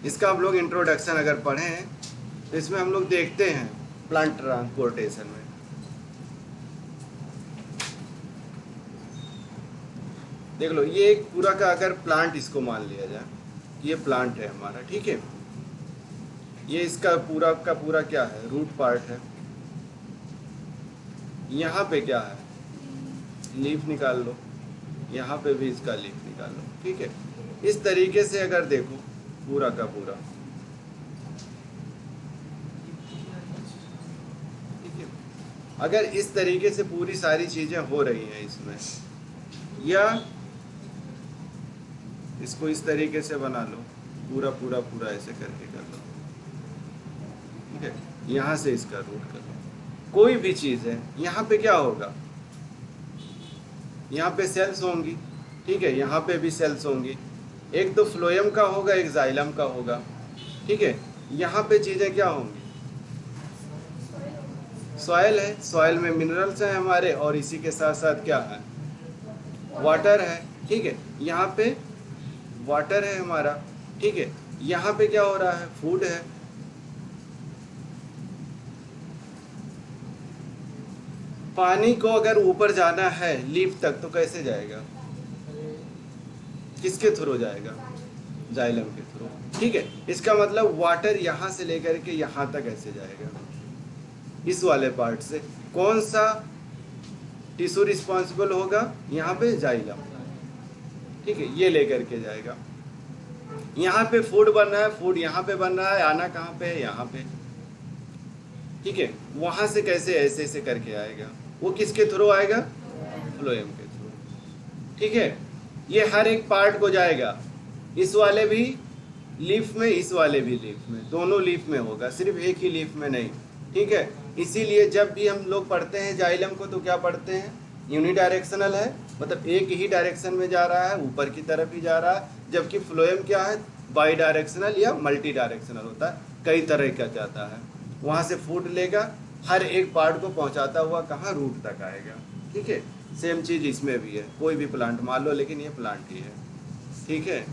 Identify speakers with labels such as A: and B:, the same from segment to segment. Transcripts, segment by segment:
A: इसका हम लोग इंट्रोडक्शन अगर पढ़ें तो इसमें हम लोग देखते हैं प्लांट ट्रांसपोर्टेशन में। देख लो, ये एक पूरा का अगर प्लांट इसको मान लिया जाए, ये प्लांट है हमारा, ठीक है। ये इसका पूरा का पूरा क्या है, रूट पार्ट है। यहाँ पे क्या है, लीफ निकाल लो, यहाँ पे भी इसका लीफ निकाल लो, ठीक है। इस तरीके से अगर देखो पूरा का पूरा, ठीक है। अगर इस तरीके से पूरी सारी चीजें हो रही हैं इसमें, या इसको इस तरीके से बना लो, पूरा पूरा पूरा ऐसे करके कर लो, ठीक है। यहाँ से इसका रूट कर लो। कोई भी चीज़ है, यहाँ पे क्या होगा, यहाँ पे सेल्स होंगी, ठीक है। यहाँ पे भी सेल्स होंगी, एक तो फ्लोएम का होगा, एक जाइलम का होगा, ठीक है। यहाँ पे चीज़ें क्या होंगी, सॉयल है, सॉयल में मिनरल्स हैं हमारे, और इसी के साथ साथ क्या है, वाटर है, ठीक है। यहाँ पे वाटर है हमारा, ठीक है। यहाँ पे क्या हो रहा है, फूड है। पानी को अगर ऊपर जाना है लीफ तक तो कैसे जाएगा, किसके थ्रू जाएगा, जाइलम के थ्रू, ठीक है। इसका मतलब वाटर यहाँ से लेकर के यहाँ तक ऐसे जाएगा, इस वाले पार्ट से। कौन सा टिश्यू रिस्पॉन्सिबल होगा, यहाँ पे जाइलम, ठीक है, ये लेकर के जाएगा। यहाँ पे फूड बन रहा है, फूड यहाँ पे बन रहा है, आना कहाँ पे है, यहाँ पे, ठीक है। वहां से कैसे ऐसे ऐसे करके आएगा, वो किसके थ्रू आएगा, फ्लोएम के थ्रू, ठीक है। ये हर एक पार्ट को जाएगा, इस वाले भी लीफ में, इस वाले भी लीफ में, दोनों लीफ में होगा, सिर्फ एक ही लीफ में नहीं, ठीक है। इसीलिए जब भी हम लोग पढ़ते हैं जाइलम को तो क्या पढ़ते हैं, यूनिडायरेक्शनल है, मतलब एक ही डायरेक्शन में जा रहा है, ऊपर की तरफ ही जा रहा है। जबकि फ्लोएम क्या है, बाई डायरेक्शनल या मल्टी डायरेक्शनल होता है, कई तरह का जाता है। वहाँ से फूड लेगा, हर एक पार्ट को पहुँचाता हुआ कहाँ, रूट तक आएगा, ठीक है। सेम चीज़ इसमें भी है, कोई भी प्लांट मान लो, लेकिन ये प्लांट ही है, ठीक है।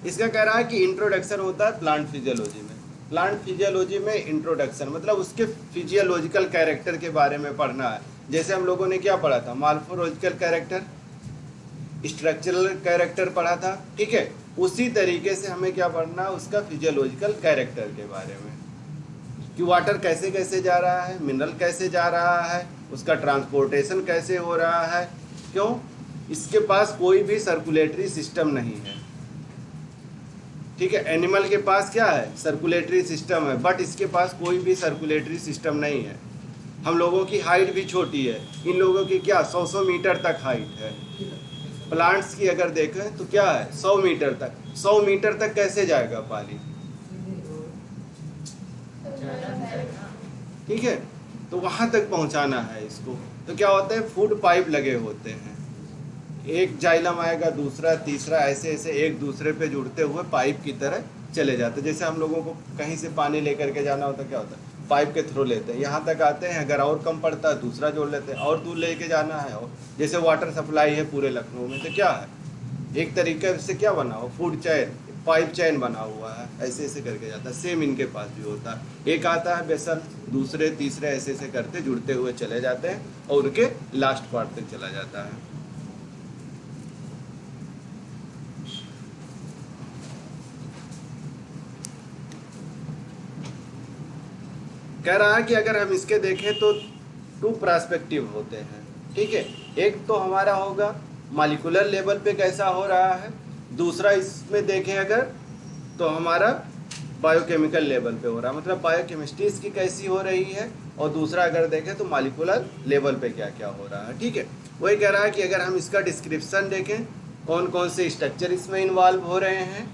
A: इसका कह रहा है कि इंट्रोडक्शन होता है प्लांट फिजियोलॉजी में। प्लांट फिजियोलॉजी में इंट्रोडक्शन मतलब उसके फिजियोलॉजिकल कैरेक्टर के बारे में पढ़ना है। जैसे हम लोगों ने क्या पढ़ा था, मॉर्फोलॉजिकल कैरेक्टर, स्ट्रक्चरल कैरेक्टर पढ़ा था, ठीक है। उसी तरीके से हमें क्या पढ़ना है, उसका फिजियोलॉजिकल कैरेक्टर के बारे में, कि वाटर कैसे कैसे जा रहा है, मिनरल कैसे जा रहा है, उसका ट्रांसपोर्टेशन कैसे हो रहा है। क्यों, इसके पास कोई भी सर्कुलेटरी सिस्टम नहीं है, ठीक है। एनिमल के पास क्या है, सर्कुलेटरी सिस्टम है, बट इसके पास कोई भी सर्कुलेटरी सिस्टम नहीं है। हम लोगों की हाइट भी छोटी है, इन लोगों की क्या 100 मीटर तक हाइट है। प्लांट्स की अगर देखें तो क्या है, 100 मीटर तक। 100 मीटर तक कैसे जाएगा पानी, ठीक है। तो वहां तक पहुंचाना है इसको, तो क्या होता है, फूड पाइप लगे होते हैं, एक जाइलम आएगा, दूसरा, तीसरा, ऐसे ऐसे एक दूसरे पे जुड़ते हुए पाइप की तरह चले जाते हैं। जैसे हम लोगों को कहीं से पानी लेकर के जाना होता है, क्या होता है, पाइप के थ्रू लेते हैं, यहाँ तक आते हैं, अगर और कम पड़ता है दूसरा जोड़ लेते हैं, और दूर लेके जाना है। और जैसे वाटर सप्लाई है पूरे लखनऊ में, तो क्या है, एक तरीके से क्या बना हो, फूड चैन, पाइप चैन बना हुआ है, ऐसे ऐसे करके जाता है। सेम इनके पास भी होता है, एक आता है बेसल, दूसरे तीसरे ऐसे ऐसे करते जुड़ते हुए चले जाते हैं, और उनके लास्ट पार्ट तक चला जाता है। कह रहा है कि अगर हम इसके देखें तो 2 पर्सपेक्टिव होते हैं, ठीक है। एक तो हमारा होगा मॉलिक्यूलर लेवल पे कैसा हो रहा है, दूसरा इसमें देखें अगर तो हमारा बायोकेमिकल लेवल पे हो रहा है, मतलब बायोकेमिस्ट्री इसकी कैसी हो रही है, और दूसरा अगर देखें तो मॉलिक्यूलर लेवल पे क्या क्या हो रहा है, ठीक है। वही कह रहा है कि अगर हम इसका डिस्क्रिप्शन देखें, कौन कौन से स्ट्रक्चर इसमें इन्वॉल्व हो रहे हैं,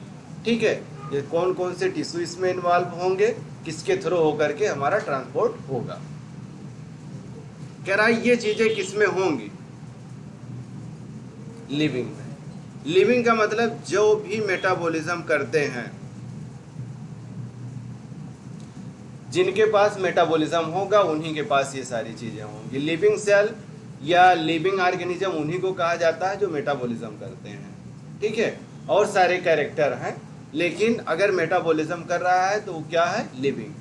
A: ठीक है, ये कौन कौन से टिश्यू इसमें इन्वॉल्व होंगे, किसके थ्रू होकर के हमारा ट्रांसपोर्ट होगा। कह रहा है ये चीजें किसमें होंगी, लिविंग में। लिविंग का मतलब जो भी मेटाबॉलिज्म करते हैं, जिनके पास मेटाबॉलिज्म होगा उन्हीं के पास ये सारी चीजें होंगी। लिविंग सेल या लिविंग ऑर्गेनिज्म उन्हीं को कहा जाता है जो मेटाबॉलिज्म करते हैं, ठीक है। और सारे कैरेक्टर हैं, लेकिन अगर मेटाबॉलिज्म कर रहा है तो वो क्या है, लिविंग।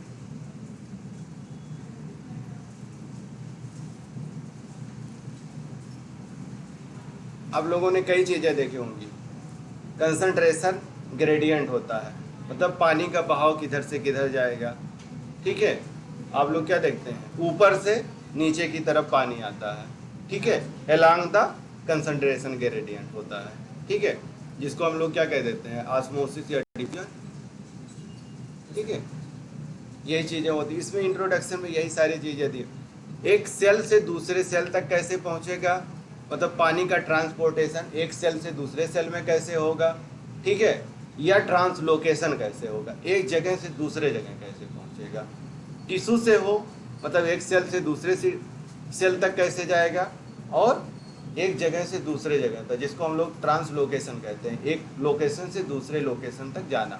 A: आप लोगों ने कई चीजें देखी होंगी, कंसंट्रेशन ग्रेडियंट होता है, मतलब पानी का बहाव किधर से किधर जाएगा। ठीक है, आप लोग क्या देखते हैं, ऊपर से नीचे की तरफ पानी आता है। ठीक है, अलोंग द कंसंट्रेशन ग्रेडियंट होता है। ठीक है, जिसको हम लोग क्या कह देते हैं, ऑस्मोसिस या डिफ्यूजन। ठीक है, यही चीजें होती है इसमें। इंट्रोडक्शन में यही सारी चीजें दी। एक सेल से दूसरे सेल तक कैसे पहुंचेगा, मतलब पानी का ट्रांसपोर्टेशन एक सेल से दूसरे सेल में कैसे होगा। ठीक है, या ट्रांसलोकेशन कैसे होगा, एक जगह से दूसरे जगह कैसे पहुंचेगा। टिश्यू से हो, मतलब एक सेल से दूसरे सेल तक कैसे जाएगा, और एक जगह से दूसरे जगह तक, जिसको हम लोग ट्रांसलोकेशन कहते हैं, एक लोकेशन से दूसरे लोकेशन तक जाना।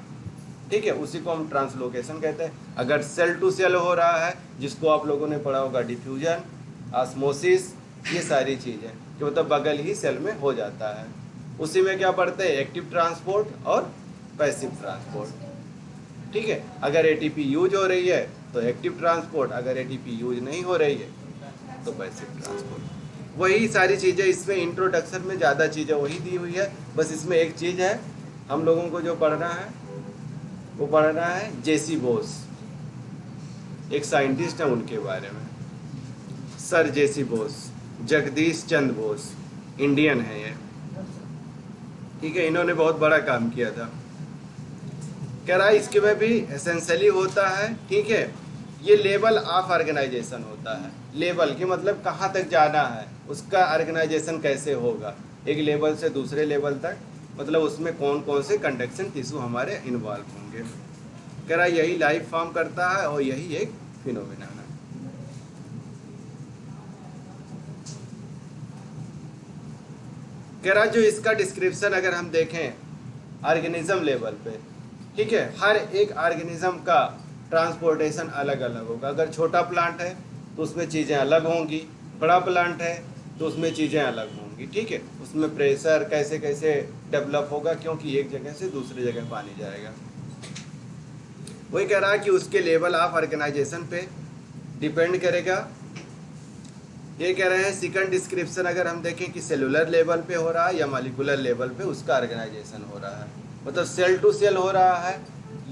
A: ठीक है, उसी को हम ट्रांसलोकेशन कहते हैं। अगर सेल टू सेल हो रहा है, जिसको आप लोगों ने पढ़ा होगा डिफ्यूजन, ऑस्मोसिस, ये सारी चीज़ें कि मतलब बगल ही सेल में हो जाता है। उसी में क्या पढ़ते हैं, एक्टिव ट्रांसपोर्ट और पैसिव ट्रांसपोर्ट। ठीक है, अगर एटीपी यूज हो रही है तो एक्टिव ट्रांसपोर्ट, अगर एटीपी यूज नहीं हो रही है तो पैसिव ट्रांसपोर्ट। वही सारी चीज़ें इसमें इंट्रोडक्शन में ज़्यादा चीज़ें वही दी हुई है। बस इसमें एक चीज़ है, हम लोगों को जो पढ़ना है वो पढ़ना है जेसी बोस, एक साइंटिस्ट है, उनके बारे में। सर जेसी बोस, जगदीश चंद्र बोस, इंडियन है ये। ठीक है, इन्होंने बहुत बड़ा काम किया था। कह रहा है इसके में भी एसेंशियली होता है। ठीक है, ये लेवल ऑफ ऑर्गेनाइजेशन होता है। लेवल की मतलब कहाँ तक जाना है, उसका ऑर्गेनाइजेशन कैसे होगा, एक लेवल से दूसरे लेवल तक, मतलब उसमें कौन कौन से कंडक्शन टिश्यू हमारे इन्वॉल्व होंगे। कह रहा यही लाइफ फॉर्म करता है और यही एक फिनोमेना है। कह रहा जो इसका डिस्क्रिप्शन अगर हम देखें ऑर्गेनिज्म लेवल पे, ठीक है, हर एक ऑर्गेनिज्म का ट्रांसपोर्टेशन अलग अलग होगा। अगर छोटा प्लांट है तो उसमें चीज़ें अलग होंगी, बड़ा प्लांट है तो उसमें चीज़ें अलग होंगी। ठीक है, उसमें प्रेशर कैसे कैसे डेवलप होगा, क्योंकि एक जगह से दूसरी जगह पानी जाएगा। वही कह रहा है कि उसके लेवल ऑफ ऑर्गेनाइजेशन पे डिपेंड करेगा। ये कह रहे हैं सेकंड डिस्क्रिप्शन अगर हम देखें कि सेलुलर लेवल पे हो रहा है या मॉलिक्यूलर लेवल पे उसका ऑर्गेनाइजेशन हो रहा है, मतलब सेल टू सेल हो रहा है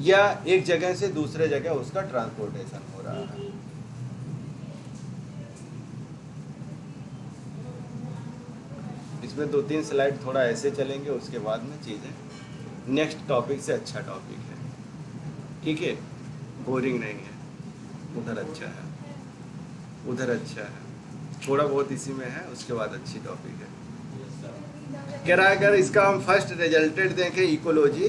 A: या एक जगह से दूसरे जगह उसका ट्रांसपोर्टेशन हो रहा है। इसमें 2-3 स्लाइड थोड़ा ऐसे चलेंगे, उसके बाद में चीज़ें नेक्स्ट टॉपिक से अच्छा टॉपिक है। ठीक है, बोरिंग नहीं है, उधर अच्छा है, उधर अच्छा है, थोड़ा बहुत इसी में है, उसके बाद अच्छी टॉपिक है। कह रहा है अगर इसका हम फर्स्ट रिजल्टेड देखें इकोलॉजी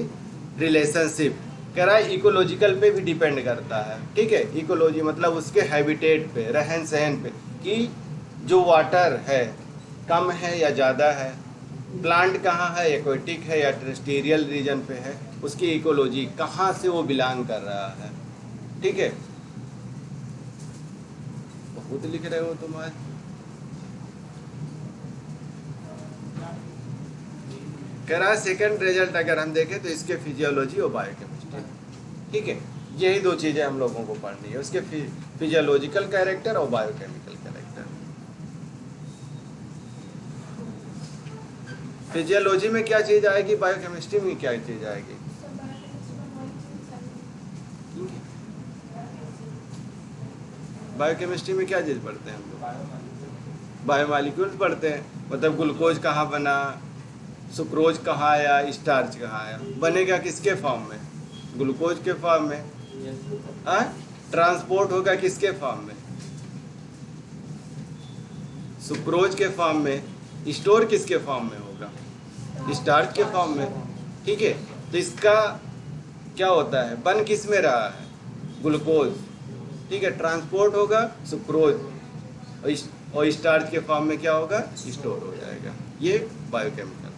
A: रिलेशनशिप, कह रहा है इकोलॉजिकल पे भी डिपेंड करता है। ठीक है, इकोलॉजी मतलब उसके हैबिटेट पे, रहन सहन पे, कि जो वाटर है कम है या ज़्यादा है, प्लांट कहाँ है, एक्वेटिक है या टेरेस्ट्रियल रीजन पे है, उसकी इकोलॉजी कहाँ से वो बिलोंग कर रहा है। ठीक है, बहुत लिख रहे हो तुम आज। कह रहा है सेकंड रिजल्ट अगर हम देखें तो इसके फिजियोलॉजी और बायोकेमिस्ट्री। ठीक है, यही दो चीज़ें हम लोगों को पढ़नी है, उसके फिजियोलॉजिकल कैरेक्टर और बायोकेमिकल कैरेक्टर। फिजियोलॉजी में क्या चीज़ आएगी, बायोकेमिस्ट्री में क्या चीज़ आएगी। बायोकेमिस्ट्री में क्या चीज़ पढ़ते हैं हम लोग, बायोमॉलिक्यूल्स पढ़ते हैं, मतलब ग्लूकोज कहाँ बना, सुक्रोज कहाँ आया, स्टार्च कहाँ आया, बनेगा किसके फॉर्म में, ग्लूकोज के फॉर्म में, ट्रांसपोर्ट होगा किसके फॉर्म में, सुक्रोज के फॉर्म में, स्टोर किसके फॉर्म में होगा, स्टार्च के फॉर्म में। ठीक है, तो इसका क्या होता है, बन किस में रहा है, ग्लूकोज। ठीक है, ट्रांसपोर्ट होगा सुक्रोज और स्टार्च के फॉर्म में क्या होगा, स्टोर हो जाएगा। ये बायोकेमिकल।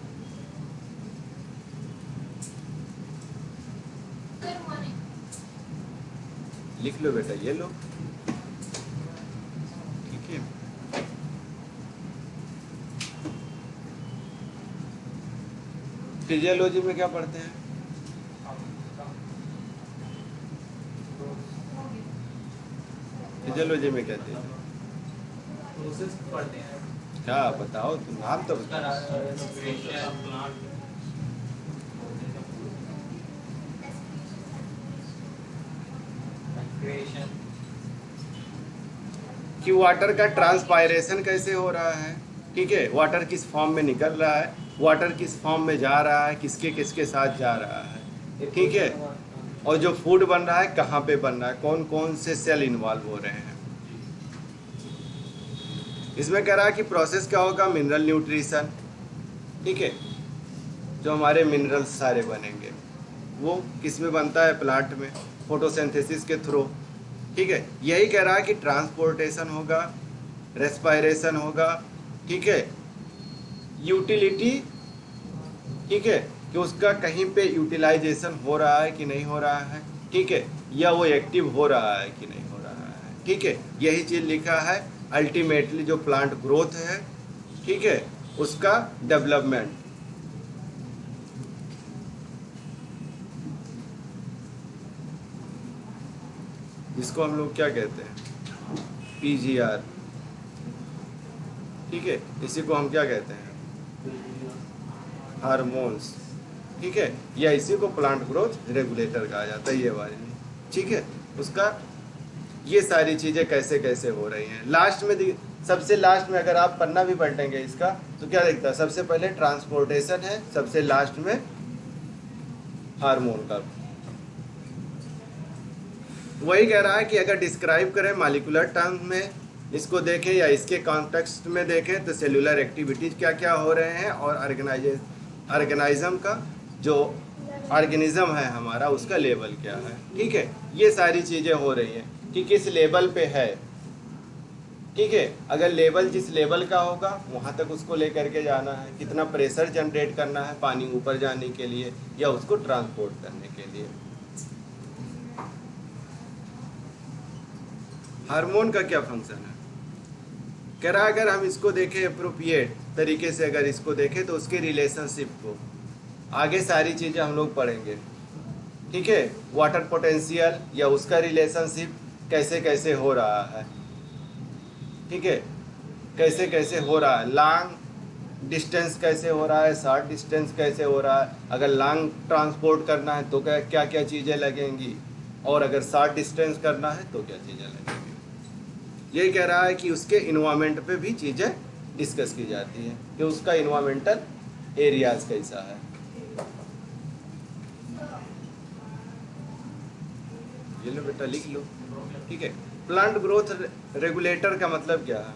A: लिख लो बेटा, ये लो। ठीक है, फिजियोलॉजी में क्या पढ़ते हैं? फिजियोलॉजी में क्या चीज है?
B: प्रोसेस पढ़ते हैं।
A: क्या बताओ तुम, नाम तो बताओ। कि वाटर का ट्रांसपायरेशन कैसे हो रहा है, ठीक है, वाटर किस फॉर्म में निकल रहा है, वाटर किस फॉर्म में जा रहा है, किसके किसके साथ जा रहा है, ठीक है, और जो फूड बन रहा है कहाँ पे बन रहा है, कौन कौन से सेल इन्वॉल्व हो रहे हैं। इसमें कह रहा है कि प्रोसेस क्या होगा, मिनरल न्यूट्रिशन, ठीक है, जो हमारे मिनरल्स सारे बनेंगे वो किस में बनता है, प्लांट में, फोटोसिंथेसिस के थ्रू, ठीक है। यही कह रहा है कि ट्रांसपोर्टेशन होगा, रेस्पायरेशन होगा, ठीक है, यूटिलिटी, ठीक है, कि उसका कहीं पे यूटिलाइजेशन हो रहा है कि नहीं हो रहा है, ठीक है, या वो एक्टिव हो रहा है कि नहीं हो रहा है, ठीक है, यही चीज़ लिखा है। अल्टीमेटली जो प्लांट ग्रोथ है, ठीक है, उसका डेवलपमेंट, जिसको हम लोग क्या कहते हैं, पीजीआर, ठीक है, इसी को हम क्या कहते हैं, हार्मोन्स, ठीक है, या इसी को प्लांट ग्रोथ रेगुलेटर कहा जाता है, ये वाली, ठीक है। उसका ये सारी चीज़ें कैसे कैसे हो रही हैं। लास्ट में सबसे लास्ट में अगर आप पन्ना भी पलटेंगे इसका तो क्या दिखता है, सबसे पहले ट्रांसपोर्टेशन है, सबसे लास्ट में हार्मोन का। वही कह रहा है कि अगर डिस्क्राइब करें मॉलिक्यूलर टर्म में इसको देखें या इसके कॉन्टेक्स्ट में देखें तो सेलुलर एक्टिविटीज क्या क्या हो रहे हैं, और ऑर्गेनाइज्म का जो ऑर्गेनिज्म है हमारा उसका लेवल क्या है, ठीक है, ये सारी चीज़ें हो रही हैं कि किस लेवल पे है, ठीक है। अगर लेवल जिस लेवल का होगा वहाँ तक उसको लेकर के जाना है, कितना प्रेशर जनरेट करना है पानी ऊपर जाने के लिए या उसको ट्रांसपोर्ट करने के लिए। हार्मोन का क्या फंक्शन है, कह रहा है अगर हम इसको देखें अप्रोप्रिएट तरीके से, अगर इसको देखें तो उसके रिलेशनशिप को आगे सारी चीज़ें हम लोग पढ़ेंगे, ठीक है। वाटर पोटेंशियल या उसका रिलेशनशिप कैसे कैसे हो रहा है, ठीक है, कैसे कैसे हो रहा है, लॉन्ग डिस्टेंस कैसे हो रहा है, शॉर्ट डिस्टेंस कैसे हो रहा है, अगर लॉन्ग ट्रांसपोर्ट करना है तो क्या क्या चीज़ें लगेंगी, और अगर शॉर्ट डिस्टेंस करना है तो क्या चीज़ें लगेंगी। यही कह रहा है कि उसके इन्वायरमेंट पे भी चीज़ें डिस्कस की जाती हैं कि उसका इन्वायरमेंटल एरियाज कैसा है। ये लो बेटा लिख लो, ठीक है। प्लांट ग्रोथ रेगुलेटर का मतलब क्या है,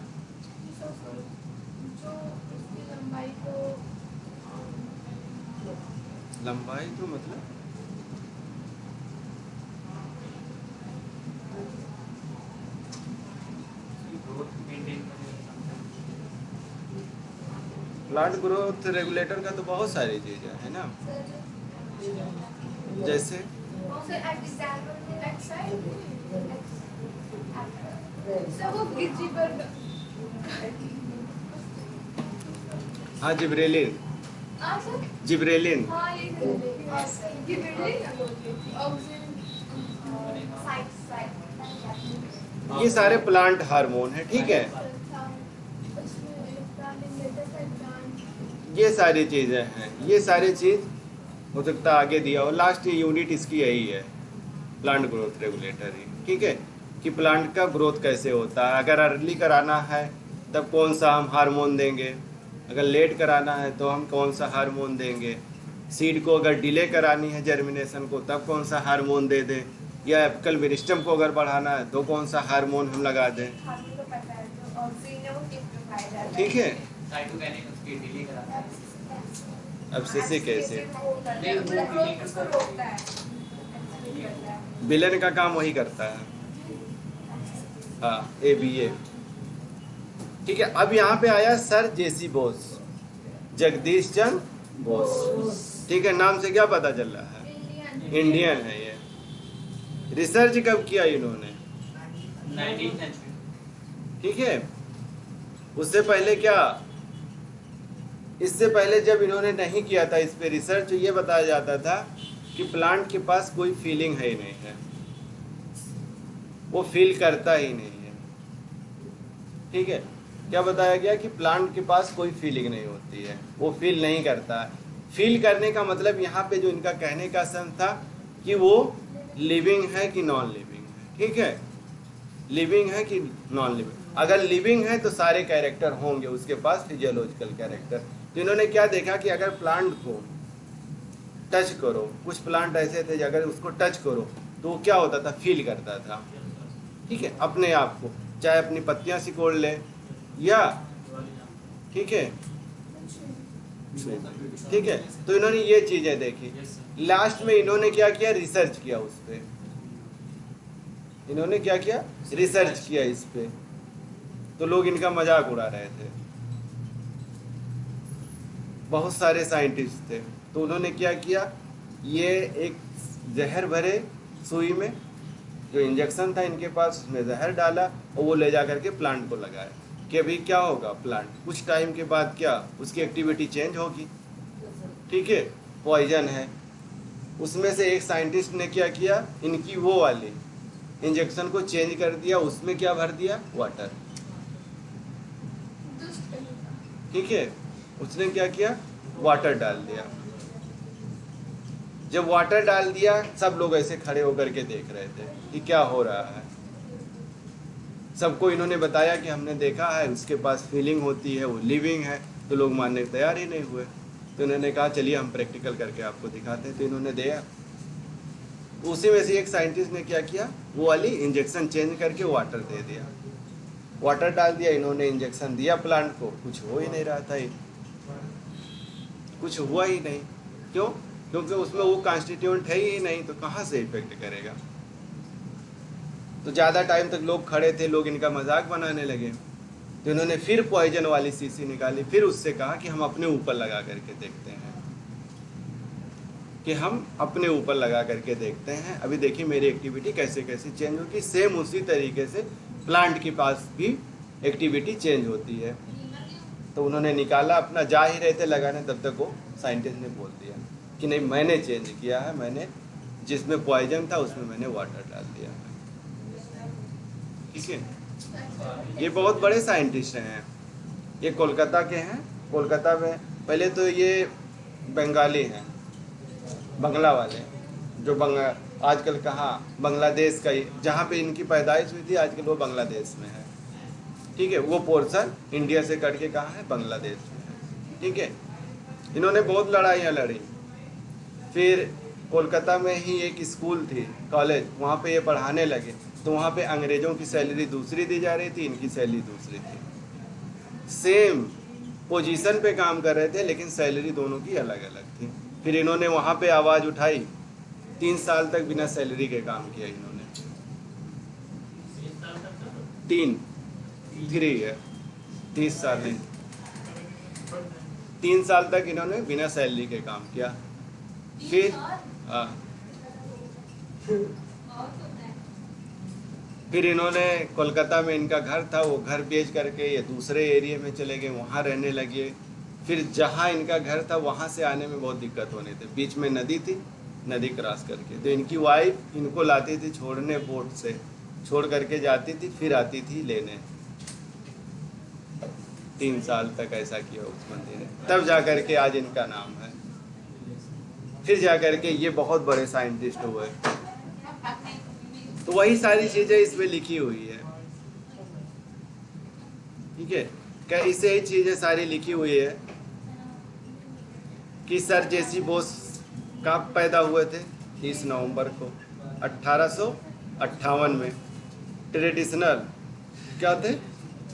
A: लंबाई तो मतलब प्लांट ग्रोथ रेगुलेटर का तो बहुत सारी चीज़ें है ना, जैसे हाँ जिब्रेलिन, जिब्रेलिन, ये सारे प्लांट हार्मोन है, ठीक है, ये सारी चीज़ें हैं, ये सारी चीज़ हो सकता है आगे दिया हो, लास्ट यूनिट इसकी यही है, प्लांट ग्रोथ रेगुलेटर ही, ठीक है, कि प्लांट का ग्रोथ कैसे होता है। अगर अर्ली कराना है तब कौन सा हम हार्मोन देंगे, अगर लेट कराना है तो हम कौन सा हार्मोन देंगे, सीड को अगर डिले करानी है जर्मिनेशन को तब कौन सा हार्मोन दे दें, या एपिकल मेरिस्टम को अगर बढ़ाना है तो कौन सा हार्मोन हम लगा दें, ठीक है। अब से कैसे विलेन का काम वही करता है, हाँ ABA, ठीक है। अब यहाँ पे आया सर जेसी बोस, जगदीश चंद्र बोस, ठीक है, नाम से क्या पता चल रहा है, इंडियन है ये। रिसर्च कब किया इन्होंने,
B: 19th century,
A: ठीक है। उससे पहले क्या इससे पहले जब इन्होंने नहीं किया था इस पे रिसर्च, ये बताया जाता था कि प्लांट के पास कोई फीलिंग है ही नहीं है, वो फील करता ही नहीं है। ठीक है, क्या बताया गया कि प्लांट के पास कोई फीलिंग नहीं होती है, वो फील नहीं करता है। फील करने का मतलब यहाँ पे जो इनका कहने का सेंस था कि वो लिविंग है कि नॉन लिविंग है। ठीक है, लिविंग है कि नॉन लिविंग। अगर लिविंग है तो सारे कैरेक्टर होंगे उसके पास, फिजियोलॉजिकल कैरेक्टर। तो इन्होंने क्या देखा कि अगर प्लांट को टच करो, कुछ प्लांट ऐसे थे अगर उसको टच करो तो वो क्या होता था, फील करता था। ठीक है, अपने आप को, चाहे अपनी पत्तियां सिकोड़ ले या, ठीक है, ठीक है। तो इन्होंने ये चीजें देखी। लास्ट में इन्होंने क्या किया, रिसर्च किया उस पे। इन्होंने क्या किया, रिसर्च किया इस पे। तो लोग इनका मजाक उड़ा रहे थे, बहुत सारे साइंटिस्ट थे। तो उन्होंने क्या किया, ये एक जहर भरे सुई में जो इंजेक्शन था इनके पास, उसमें जहर डाला और वो ले जा करके प्लांट को लगाया कि अभी क्या होगा, प्लांट कुछ टाइम के बाद क्या उसकी एक्टिविटी चेंज होगी। ठीक है, पॉइजन है। उसमें से एक साइंटिस्ट ने क्या किया, इनकी वो वाली इंजेक्शन को चेंज कर दिया, उसमें क्या भर दिया, वाटर। ठीक है, उसने क्या किया, वाटर डाल दिया। जब वाटर डाल दिया, सब लोग ऐसे खड़े होकर के देख रहे थे कि क्या हो रहा है। सबको इन्होंने बताया कि हमने देखा है उसके पास फीलिंग होती है, वो लिविंग है। तो लोग मानने को तैयार ही नहीं हुए। तो इन्होंने कहा चलिए हम प्रैक्टिकल करके आपको दिखाते हैं। तो इन्होंने दिया। उसी में से एक साइंटिस्ट ने क्या किया, वो वाली इंजेक्शन चेंज करके वाटर दे दिया। वाटर डाल दिया, इन्होंने इंजेक्शन दिया प्लांट को, कुछ हो ही नहीं रहा था, कुछ हुआ ही नहीं। क्यों? क्योंकि उसमें वो कॉन्स्टिट्यूएंट है ही नहीं, तो कहाँ से इफेक्ट करेगा। तो ज़्यादा टाइम तक लोग खड़े थे, लोग इनका मजाक बनाने लगे। तो इन्होंने फिर पॉइजन वाली शीशी निकाली, फिर उससे कहा कि हम अपने ऊपर लगा करके देखते हैं, कि हम अपने ऊपर लगा करके देखते हैं। अभी देखिए मेरी एक्टिविटी कैसे कैसे चेंज होगी। सेम उसी तरीके से प्लांट के पास भी एक्टिविटी चेंज होती है। तो उन्होंने निकाला, अपना जा ही रहे थे लगाने, तब तक वो साइंटिस्ट ने बोल दिया कि नहीं मैंने चेंज किया है, मैंने जिसमें पॉइजन था उसमें मैंने वाटर डाल दिया है। ठीक है, ये बहुत बड़े साइंटिस्ट हैं, ये कोलकाता के हैं। कोलकाता में पहले तो ये बंगाली हैं, बंगला वाले, जो आजकल कहाँ बांग्लादेश का ही, जहाँ पे इनकी पैदाइश हुई थी आजकल वो बांग्लादेश में है। ठीक है, वो पोर्शन इंडिया से कट के कहाँ है, बांग्लादेश में है। ठीक है, इन्होंने बहुत लड़ाइयाँ लड़ी। फिर कोलकाता में ही एक स्कूल थी, कॉलेज, वहाँ पे ये पढ़ाने लगे। तो वहाँ पे अंग्रेज़ों की सैलरी दूसरी दी जा रही थी, इनकी सैलरी दूसरी थी। सेम पोजीशन पे काम कर रहे थे लेकिन सैलरी दोनों की अलग अलग थी। फिर इन्होंने वहाँ पे आवाज़ उठाई, 3 साल तक बिना सैलरी के काम किया इन्होंने। 3 है, 30 साल नहीं, 3 साल तक इन्होंने बिना सैलरी के काम किया। फिर इन्होंने कोलकाता में इनका घर था, वो घर बेच करके ये दूसरे एरिया में चले गए, वहाँ रहने लगे। फिर जहाँ इनका घर था वहाँ से आने में बहुत दिक्कत होने थे, बीच में नदी थी, नदी क्रॉस करके। तो इनकी वाइफ इनको लाती थी छोड़ने, बोट से छोड़ करके जाती थी, फिर आती थी लेने। 3 साल तक ऐसा किया उस मंदिर ने, तब जा करके आज इनका नाम है। फिर जा करके ये बहुत बड़े साइंटिस्ट हुए। तो वही सारी चीज़ें इसमें लिखी हुई है। ठीक है, क्या इससे ही चीज़ें सारी लिखी हुई है कि सर जेसी बोस कब पैदा हुए थे, 30 नवंबर को 1858 में। ट्रेडिशनल क्या थे,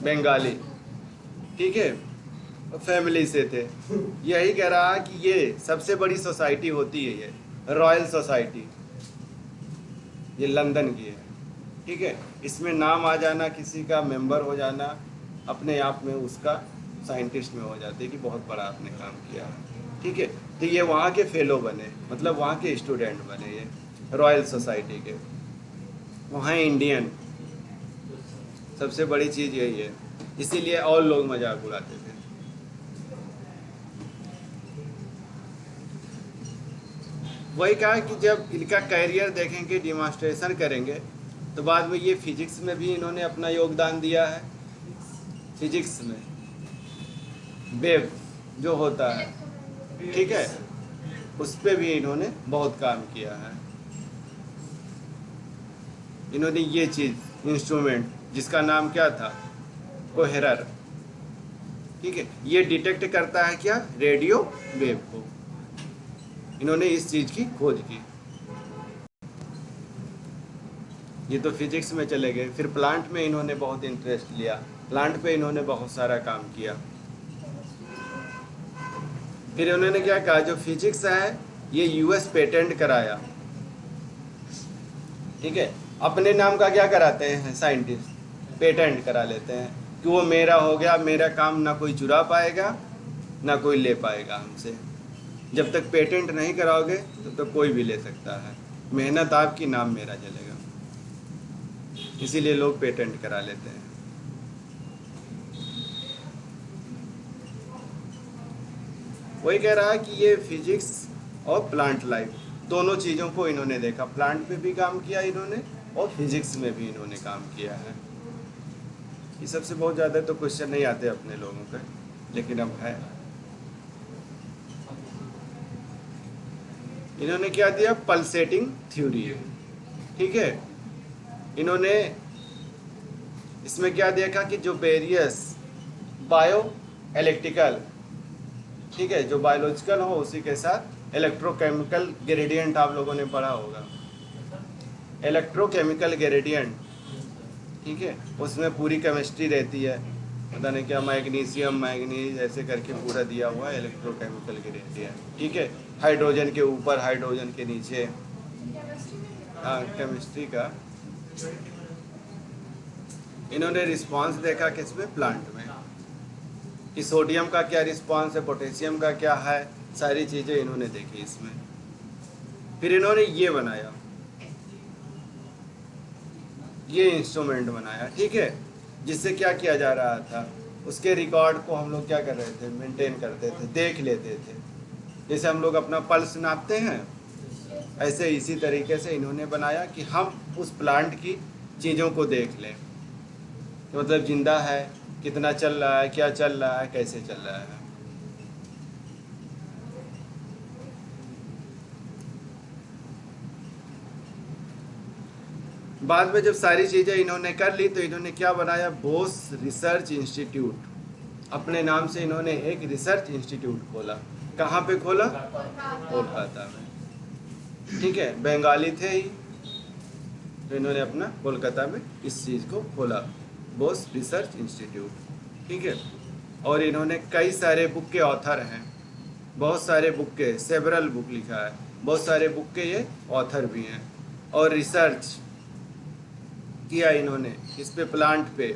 A: बंगाली। ठीक है, फैमिली से थे। यही कह रहा कि ये सबसे बड़ी सोसाइटी होती है, ये रॉयल सोसाइटी, ये लंदन की है। ठीक है, इसमें नाम आ जाना, किसी का मेंबर हो जाना, अपने आप में उसका साइंटिस्ट में हो जाते कि बहुत बड़ा आपने काम किया। ठीक है, तो ये वहाँ के फेलो बने, मतलब वहाँ के स्टूडेंट बने, ये रॉयल सोसाइटी के। वहाँ इंडियन, सबसे बड़ी चीज़ यही है, इसीलिए और लोग मजाक उड़ाते थे। वही कहा कि जब इनका कैरियर देखेंगे, डिमॉन्स्ट्रेशन करेंगे, तो बाद में ये फिजिक्स में भी इन्होंने अपना योगदान दिया है। फिजिक्स में वेव जो होता है, ठीक है, उस पे भी इन्होंने बहुत काम किया है। इन्होंने ये चीज़ इंस्ट्रूमेंट जिसका नाम क्या था, कोहेरर, ठीक है, ये डिटेक्ट करता है क्या, रेडियो वेव को। इन्होंने इस चीज़ की खोज की। ये तो फिजिक्स में चले गए। फिर प्लांट में इन्होंने बहुत इंटरेस्ट लिया, प्लांट पे इन्होंने बहुत सारा काम किया। फिर उन्होंने क्या कहा, जो फिजिक्स है ये यूएस पेटेंट कराया, ठीक है। अपने नाम का क्या कराते हैं साइंटिस्ट, पेटेंट करा लेते हैं कि वो मेरा हो गया, मेरा काम ना कोई चुरा पाएगा ना कोई ले पाएगा हमसे। जब तक पेटेंट नहीं कराओगे तब तक कोई भी ले सकता है, मेहनत आपकी, नाम मेरा चलेगा। इसीलिए लोग पेटेंट करा लेते हैं। वही कह रहा है कि ये फिजिक्स और प्लांट लाइफ दोनों चीज़ों को इन्होंने देखा। प्लांट पे भी काम किया इन्होंने और फिजिक्स में भी इन्होंने काम किया है। ये सबसे बहुत ज़्यादा तो क्वेश्चन नहीं आते अपने लोगों के, लेकिन अब है। इन्होंने क्या दिया, पल्सेटिंग थ्योरी, ठीक है। इन्होंने इसमें क्या देखा कि जो वेरियस बायो इलेक्ट्रिकल, ठीक है, जो बायोलॉजिकल हो उसी के साथ इलेक्ट्रोकेमिकल ग्रेडियंट आप लोगों ने पढ़ा होगा, इलेक्ट्रोकेमिकल ग्रेडियंट, ठीक है, उसमें पूरी केमिस्ट्री रहती है, पता नहीं क्या, मैग्नीशियम मैग्नीज ऐसे करके पूरा दिया हुआ है इलेक्ट्रोकेमिकल ग्रेडियंट, ठीक है। हाइड्रोजन के ऊपर, हाइड्रोजन के नीचे, हाँ, केमिस्ट्री का। इन्होंने रिस्पांस देखा किसमें, प्लांट में, कि सोडियम का क्या रिस्पांस है, पोटेशियम का क्या है, सारी चीज़ें इन्होंने देखी इसमें। फिर इन्होंने ये बनाया, ये इंस्ट्रूमेंट बनाया, ठीक है, जिससे क्या किया जा रहा था, उसके रिकॉर्ड को हम लोग क्या कर रहे थे, मेंटेन करते थे, देख लेते थे। जैसे हम लोग अपना पल्स नापते हैं, ऐसे इसी तरीके से इन्होंने बनाया कि हम उस प्लांट की चीज़ों को देख लें, कि मतलब जिंदा है, कितना चल रहा है, क्या चल रहा है, कैसे चल रहा है। बाद में जब सारी चीज़ें इन्होंने कर ली तो इन्होंने क्या बनाया, बोस रिसर्च इंस्टीट्यूट। अपने नाम से इन्होंने एक रिसर्च इंस्टीट्यूट खोला। कहाँ पे खोला, कोलकाता में, ठीक है, बंगाली थे ही, तो इन्होंने अपना कोलकाता में इस चीज़ को खोला, बोस रिसर्च इंस्टीट्यूट, ठीक है। और इन्होंने कई सारे बुक के ऑथर हैं, बहुत सारे बुक के, सेवरल बुक लिखा है, बहुत सारे बुक के ये ऑथर भी हैं। और रिसर्च किया इन्होंने इस पे, प्लांट पे,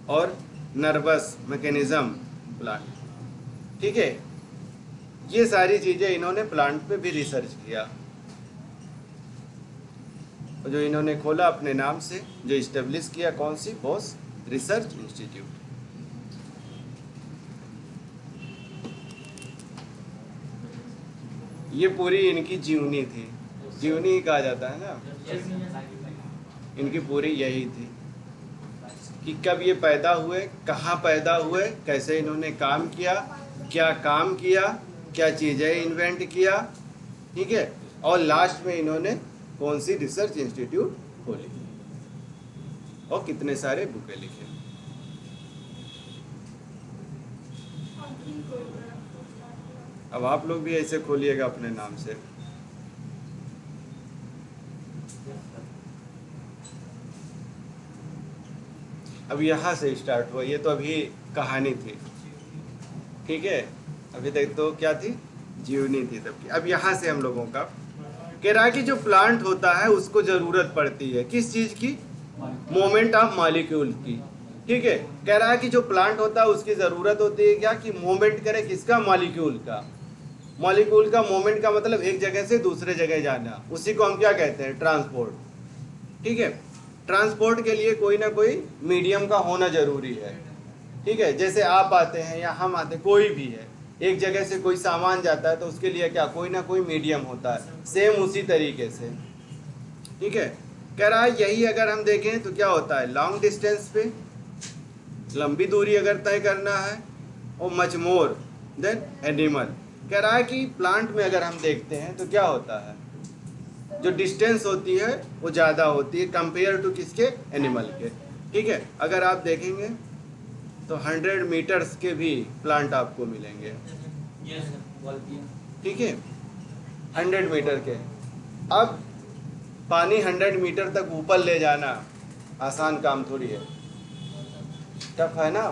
A: और नर्वस मैकेनिज्म प्लांट, ठीक है। ये सारी चीज़ें इन्होंने प्लांट पे भी रिसर्च किया, जो इन्होंने खोला अपने नाम से, जो इस्टेब्लिश किया, कौन सी, बोस रिसर्च इंस्टीट्यूट। ये पूरी इनकी जीवनी थी, जीवनी कहा जाता है ना, इनकी पूरी यही थी कि कब ये पैदा हुए, कहाँ पैदा हुए, कैसे इन्होंने काम किया, क्या काम किया, क्या चीज़ें इन्वेंट किया, ठीक है, और लास्ट में इन्होंने कौन सी रिसर्च इंस्टीट्यूट खोली और कितने सारे बुकें लिखे। अब आप लोग भी ऐसे खोलिएगा अपने नाम से। अब यहाँ से स्टार्ट हुआ, ये तो अभी कहानी थी, ठीक है, अभी तक तो क्या थी, जीवनी थी तब की। अब यहाँ से हम लोगों का कह रहा है कि जो प्लांट होता है उसको ज़रूरत पड़ती है किस चीज़ की, मोमेंट ऑफ मॉलिक्यूल की, ठीक है। कह रहा है कि जो प्लांट होता है उसकी ज़रूरत होती है क्या, कि मूवमेंट करे, किसका, मॉलिक्यूल का। मॉलिक्यूल का मूवमेंट का मतलब एक जगह से दूसरे जगह जाना, उसी को हम क्या कहते हैं, ट्रांसपोर्ट, ठीक है। ट्रांसपोर्ट के लिए कोई ना कोई मीडियम का होना ज़रूरी है, ठीक है। जैसे आप आते हैं या हम आते हैं, कोई भी है, एक जगह से कोई सामान जाता है तो उसके लिए क्या कोई ना कोई मीडियम होता है, सेम उसी तरीके से। ठीक है, कह रहा है यही अगर हम देखें तो क्या होता है, लॉन्ग डिस्टेंस पे लंबी दूरी अगर तय करना है, और मच मोर देन एनिमल। कह रहा है कि प्लांट में अगर हम देखते हैं तो क्या होता है, जो डिस्टेंस होती है वो ज़्यादा होती है कंपेयर टू किसके, एनिमल के। ठीक है, अगर आप देखेंगे तो 100 मीटर्स के भी प्लांट आपको मिलेंगे।
B: Yes sir.
A: ठीक है, 100 मीटर के। अब पानी 100 मीटर तक ऊपर ले जाना आसान काम थोड़ी है, टफ है ना।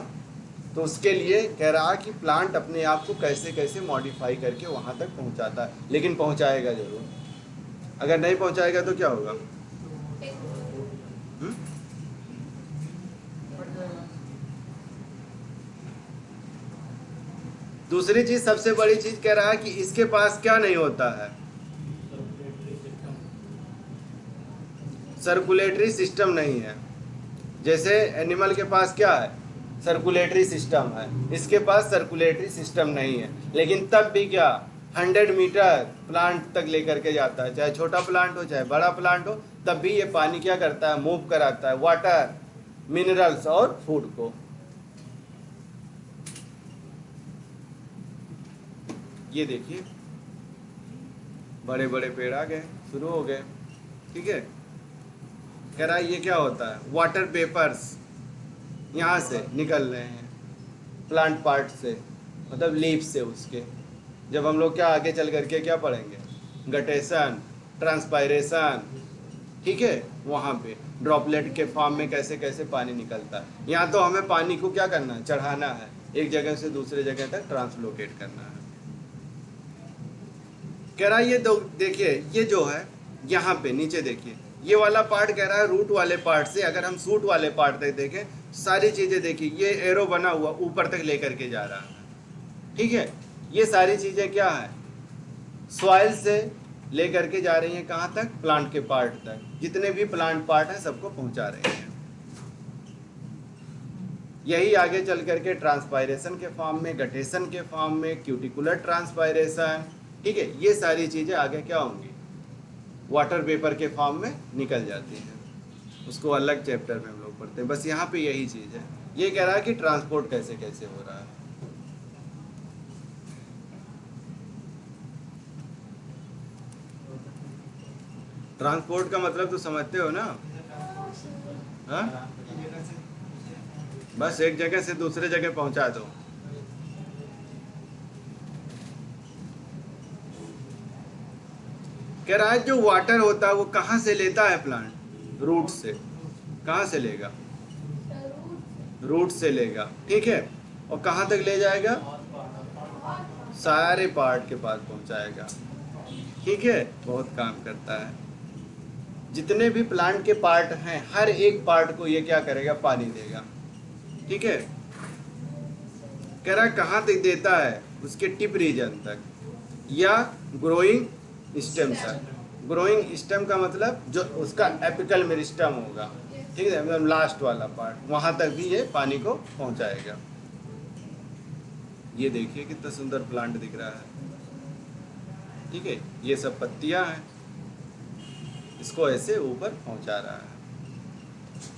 A: तो उसके लिए कह रहा कि प्लांट अपने आप को कैसे कैसे मॉडिफाई करके वहाँ तक पहुँचाता है, लेकिन पहुँचाएगा जरूर। अगर नहीं पहुँचाएगा तो क्या होगा? दूसरी चीज, सबसे बड़ी चीज कह रहा है कि इसके पास क्या नहीं होता है, सर्कुलेटरी सिस्टम नहीं है। जैसे एनिमल के पास क्या है, सर्कुलेटरी सिस्टम है, इसके पास सर्कुलेटरी सिस्टम नहीं है। लेकिन तब भी क्या 100 मीटर प्लांट तक लेकर के जाता है, चाहे छोटा प्लांट हो चाहे बड़ा प्लांट हो, तब भी ये पानी क्या करता है, मूव कराता है वाटर, मिनरल्स और फूड को। ये देखिए बड़े बड़े पेड़ आ गए, शुरू हो गए। ठीक है, कह रहा है ये क्या होता है, वाटर वेपर्स यहाँ से निकल रहे हैं प्लांट पार्ट से, मतलब लीफ से उसके। जब हम लोग क्या आगे चल करके क्या पढ़ेंगे, गटेशन, ट्रांसपायरेशन। ठीक है, वहाँ पे ड्रॉपलेट के फॉर्म में कैसे कैसे पानी निकलता है। यहाँ तो हमें पानी को क्या करना है, चढ़ाना है, एक जगह से दूसरे जगह तक ट्रांसलोकेट करना है। कह रहा है ये देखिए, ये जो है यहाँ पे नीचे देखिए, ये वाला पार्ट कह रहा है रूट वाले पार्ट से अगर हम शूट वाले पार्ट तक देखें, सारी चीजें देखिए, ये एरो बना हुआ ऊपर तक लेकर के जा रहा है। ठीक है, ये सारी चीजें क्या है, सॉइल से लेकर के जा रही हैं कहाँ तक, प्लांट के पार्ट तक। जितने भी प्लांट पार्ट हैं सबको पहुंचा रहे हैं। यही आगे चल करके ट्रांसपायरेशन के फॉर्म में, गटेशन के फॉर्म में, क्यूटिकुलर ट्रांसपायरेशन। ठीक है, ये सारी चीजें आगे क्या होंगी, वाटर वेपर के फॉर्म में निकल जाती हैं। उसको अलग चैप्टर में हम लोग पढ़ते हैं। बस यहाँ पे यही चीज है, ये कह रहा है कि ट्रांसपोर्ट कैसे कैसे हो रहा है। ट्रांसपोर्ट का मतलब तो समझते हो ना, हाँ? बस एक जगह से दूसरे जगह पहुंचा दो। कह रहा है जो वाटर होता है वो कहाँ से लेता है प्लांट, रूट से। कहाँ से लेगा, रूट से लेगा। ठीक है, और कहाँ तक ले जाएगा, सारे पार्ट के पास पहुंचाएगा। ठीक है, बहुत काम करता है। जितने भी प्लांट के पार्ट हैं हर एक पार्ट को ये क्या करेगा, पानी देगा। ठीक है, कह रहा है कहाँ तक देता है, उसके टिप रीजन तक या ग्रोइंग स्टेम तक। ग्रोइंग स्टेम का मतलब जो उसका एपिकल मेरिस्टम होगा, ठीक है, मतलब लास्ट वाला पार्ट, वहां तक भी ये पानी को पहुंचाएगा। ये देखिए कितना सुंदर प्लांट दिख रहा है। ठीक है, ये सब पत्तियां हैं, इसको ऐसे ऊपर पहुंचा रहा है।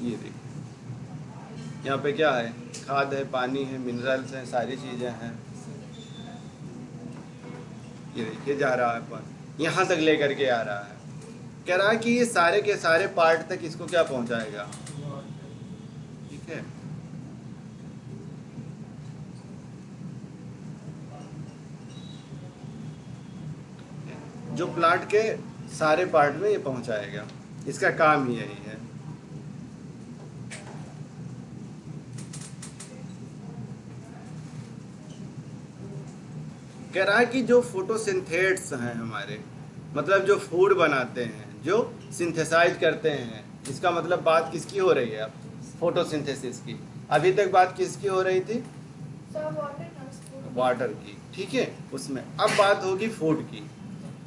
A: ये देखिए यहाँ पे क्या है, खाद है, पानी है, मिनरल्स हैं, सारी चीजें हैं। ये देखिए जा रहा है पानी, यहाँ तक लेकर के आ रहा है। कह रहा है कि ये सारे के सारे पार्ट तक इसको क्या पहुंचाएगा। ठीक है, जो प्लांट के सारे पार्ट में ये पहुंचाएगा, इसका काम ही यही है। कह रहा है कि जो फोटोसिंथेट्स हैं हमारे, मतलब जो फूड बनाते हैं, जो सिंथेसाइज करते हैं, इसका मतलब बात किसकी हो रही है अब, फोटोसिंथेसिस की। अभी तक बात किसकी हो रही थी, वाटर की। ठीक है, उसमें अब बात होगी फूड की।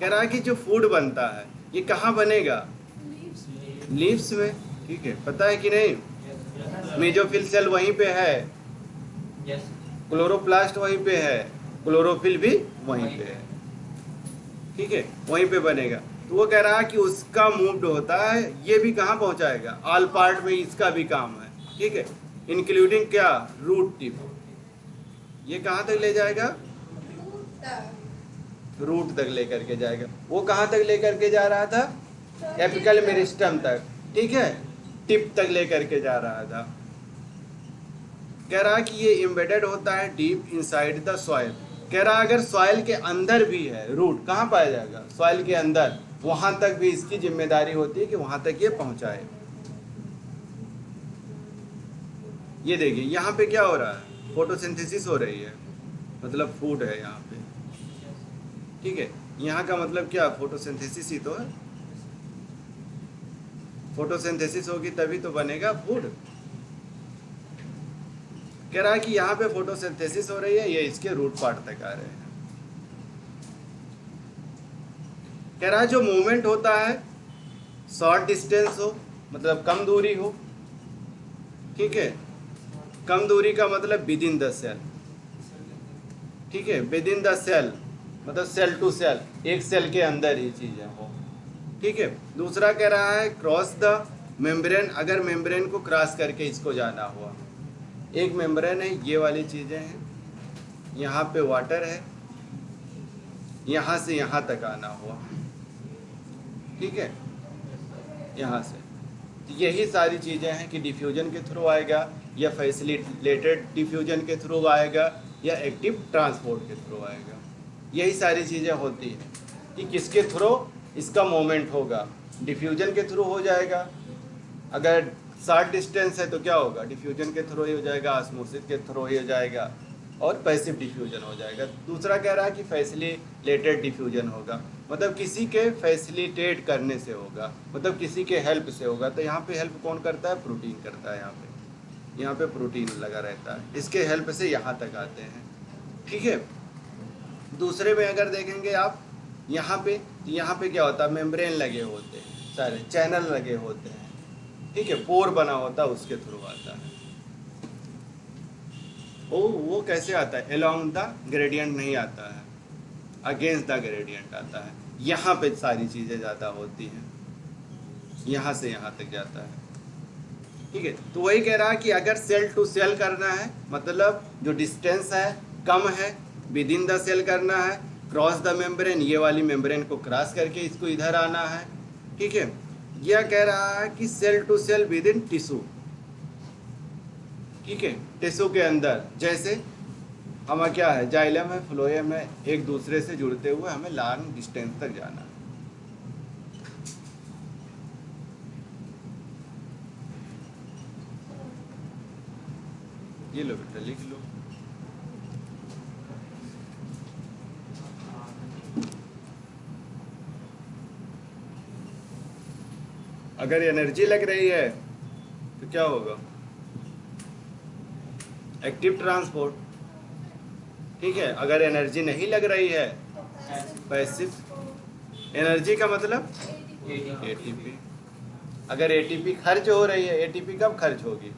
A: कह रहा है कि जो फूड बनता है ये कहाँ बनेगा, लीव्स में। ठीक है, पता है कि नहीं, मेसोफिल सेल वहीं पे है, क्लोरोप्लास्ट वहीं पे है, क्लोरोफिल भी वहीं पे है, ठीक है, वहीं पे बनेगा। तो वो कह रहा है कि उसका मूव्ड होता है, ये भी कहाँ पहुंचाएगा, ऑल पार्ट में इसका भी काम है, ठीक है, इंक्लूडिंग क्या, रूट टिप। ये कहाँ तक ले जाएगा, रूट तक लेकर के जाएगा। वो कहाँ तक लेकर के जा रहा था, एपिकल मेरिस्टम तक, ठीक है, टिप तक लेकर के जा रहा था। कह रहा कि ये एम्बेडेड होता है डीप इनसाइड द सॉइल। कह रहा अगर सॉइल के अंदर भी है, रूट कहाँ पाया जाएगा, सॉइल के अंदर, वहां तक भी इसकी जिम्मेदारी होती है कि वहां तक ये पहुंचाए। ये देखिए यहाँ पे क्या हो रहा है, फोटोसिंथेसिस हो रही है, मतलब फूड है यहाँ पे, ठीक है, यहाँ का मतलब क्या, फोटोसिंथेसिस ही तो है, फोटोसिंथेसिस होगी तभी तो बनेगा फूड। कह रहा है कि यहाँ पे फोटोसिंथेसिस हो रही है, ये इसके रूट पार्ट तक आ रहे हैं। कह रहा है जो मूवमेंट होता है शॉर्ट डिस्टेंस हो, मतलब कम दूरी हो, ठीक है, कम दूरी का मतलब विद इन द सेल, ठीक है, विद इन द सेल मतलब सेल टू सेल, एक सेल के अंदर ही चीजें हो, ठीक है। दूसरा कह रहा है क्रॉस द मेम्ब्रेन, अगर मेम्ब्रेन को क्रॉस करके इसको जाना हुआ, एक मेम्ब्रेन है, ये वाली चीजें हैं, यहाँ पे वाटर है, यहाँ से यहाँ तक आना हुआ, ठीक है, यहाँ से, यही सारी चीज़ें हैं कि डिफ्यूजन के थ्रू आएगा या फैसिलिटेटेड डिफ्यूजन के थ्रू आएगा या एक्टिव ट्रांसपोर्ट के थ्रू आएगा। यही सारी चीज़ें होती हैं कि किसके थ्रू इसका मूवमेंट होगा, डिफ्यूजन के थ्रू हो जाएगा, अगर शॉर्ट डिस्टेंस है तो क्या होगा, डिफ्यूजन के थ्रू ही हो जाएगा, ऑस्मोसिस के थ्रू ही हो जाएगा, और पैसिव डिफ्यूजन हो जाएगा। दूसरा कह रहा है कि फैसिलिटेटेड डिफ्यूजन होगा, मतलब किसी के फैसिलिटेट करने से होगा, मतलब किसी के हेल्प से होगा। तो यहाँ पे हेल्प कौन करता है, प्रोटीन करता है, यहाँ पे प्रोटीन लगा रहता है, इसके हेल्प से यहाँ तक आते हैं, ठीक है। दूसरे में अगर देखेंगे आप, यहाँ पे क्या होता है, मेम्ब्रेन लगे होते हैं, सारे चैनल लगे होते हैं, ठीक है, पोर बना होता है, उसके थ्रू आता है। वो कैसे आता है, अलोंग द ग्रेडियंट नहीं आता है, अगेंस्ट द ग्रेडियंट आता है। यहाँ पे सारी चीज़ें ज़्यादा होती हैं, यहाँ से यहाँ तक जाता है, ठीक है। तो वही कह रहा है कि अगर सेल टू सेल करना है, मतलब जो डिस्टेंस है कम है, विद इन द सेल करना है, क्रॉस द मेम्ब्रेन, ये वाली मेम्ब्रेन को क्रॉस करके इसको इधर आना है, ठीक है। यह कह रहा है कि cell to cell within tissue, ठीक है, टिश्यू के अंदर, जैसे हमें क्या है, जाइलम है, फ्लोएम है, एक दूसरे से जुड़ते हुए हमें लॉन्ग डिस्टेंस तक जाना है। ये लो बेटा, लिख लो। अगर एनर्जी लग रही है तो क्या होगा, एक्टिव ट्रांसपोर्ट, ठीक है। अगर एनर्जी नहीं लग रही है, पैसिव। एनर्जी का मतलब एटीपी। अगर एटीपी खर्च हो रही है, एटीपी कब खर्च होगी,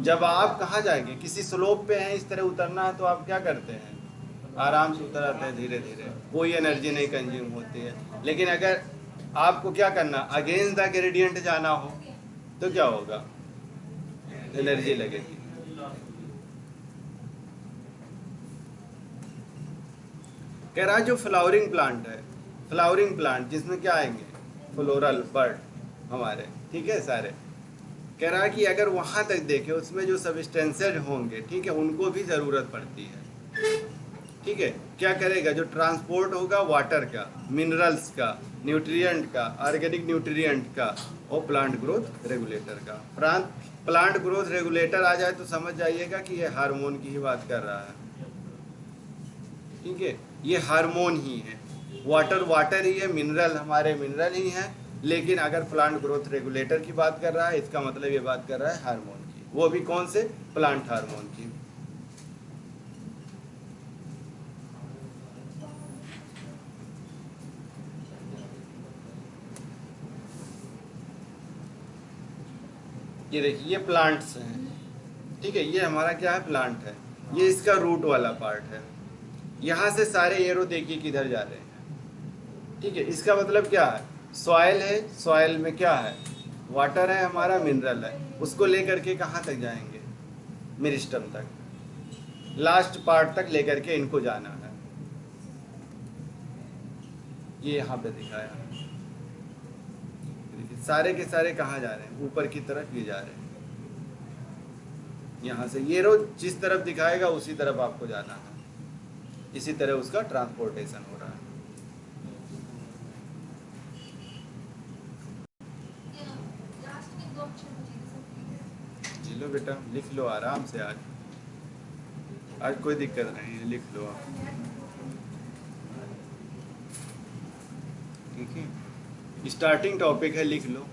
A: जब आप कहाँ जाएंगे, किसी स्लोप पे हैं, इस तरह उतरना है, तो आप क्या करते हैं, आराम से उतर आते हैं, धीरे धीरे, कोई एनर्जी नहीं कंज्यूम होती है। लेकिन अगर आपको क्या करना, अगेंस्ट द ग्रेडियंट जाना हो, तो क्या होगा, एनर्जी लगेगी। कह रहा जो फ्लावरिंग प्लांट है, फ्लावरिंग प्लांट जिसमें क्या आएंगे, फ्लोरल बर्ड हमारे, ठीक है, सारे, कह रहा कि अगर वहाँ तक देखें, उसमें जो सब्सटेंसेज होंगे, ठीक है, उनको भी ज़रूरत पड़ती है, ठीक है। क्या करेगा, जो ट्रांसपोर्ट होगा वाटर का, मिनरल्स का, न्यूट्रिएंट का, ऑर्गेनिक न्यूट्रिएंट का, और प्लांट ग्रोथ रेगुलेटर का। प्लांट ग्रोथ रेगुलेटर आ जाए तो समझ जाइएगा कि ये हार्मोन की ही बात कर रहा है, ठीक है, ये हार्मोन ही है, वाटर ही है, मिनरल हमारे मिनरल ही हैं। लेकिन अगर प्लांट ग्रोथ रेगुलेटर की बात कर रहा है, इसका मतलब ये बात कर रहा है हार्मोन की, वो भी कौन से, प्लांट हार्मोन की। ये देखिए, ये प्लांट्स हैं, ठीक है, ये हमारा क्या है, प्लांट है, ये इसका रूट वाला पार्ट है, यहाँ से सारे एरो देखिए किधर जा रहे हैं। ठीक है, इसका मतलब क्या है, सॉइल है, सॉइल में क्या है, वाटर है हमारा, मिनरल है, उसको लेकर के कहाँ तक जाएंगे, मेरिस्टम तक, लास्ट पार्ट तक लेकर के इनको जाना है। ये यहाँ पे दिखाया है। देखिए सारे के सारे कहाँ जा रहे हैं, ऊपर की तरफ ये जा रहे हैं। यहाँ से ये रोज जिस तरफ दिखाएगा उसी तरफ आपको जाना है, इसी तरह उसका ट्रांसपोर्टेशन हो रहा है। जी लो बेटा, लिख लो आराम से, आज कोई दिक्कत नहीं है, लिख लो आप। ठीक है, स्टार्टिंग टॉपिक है, लिख लो।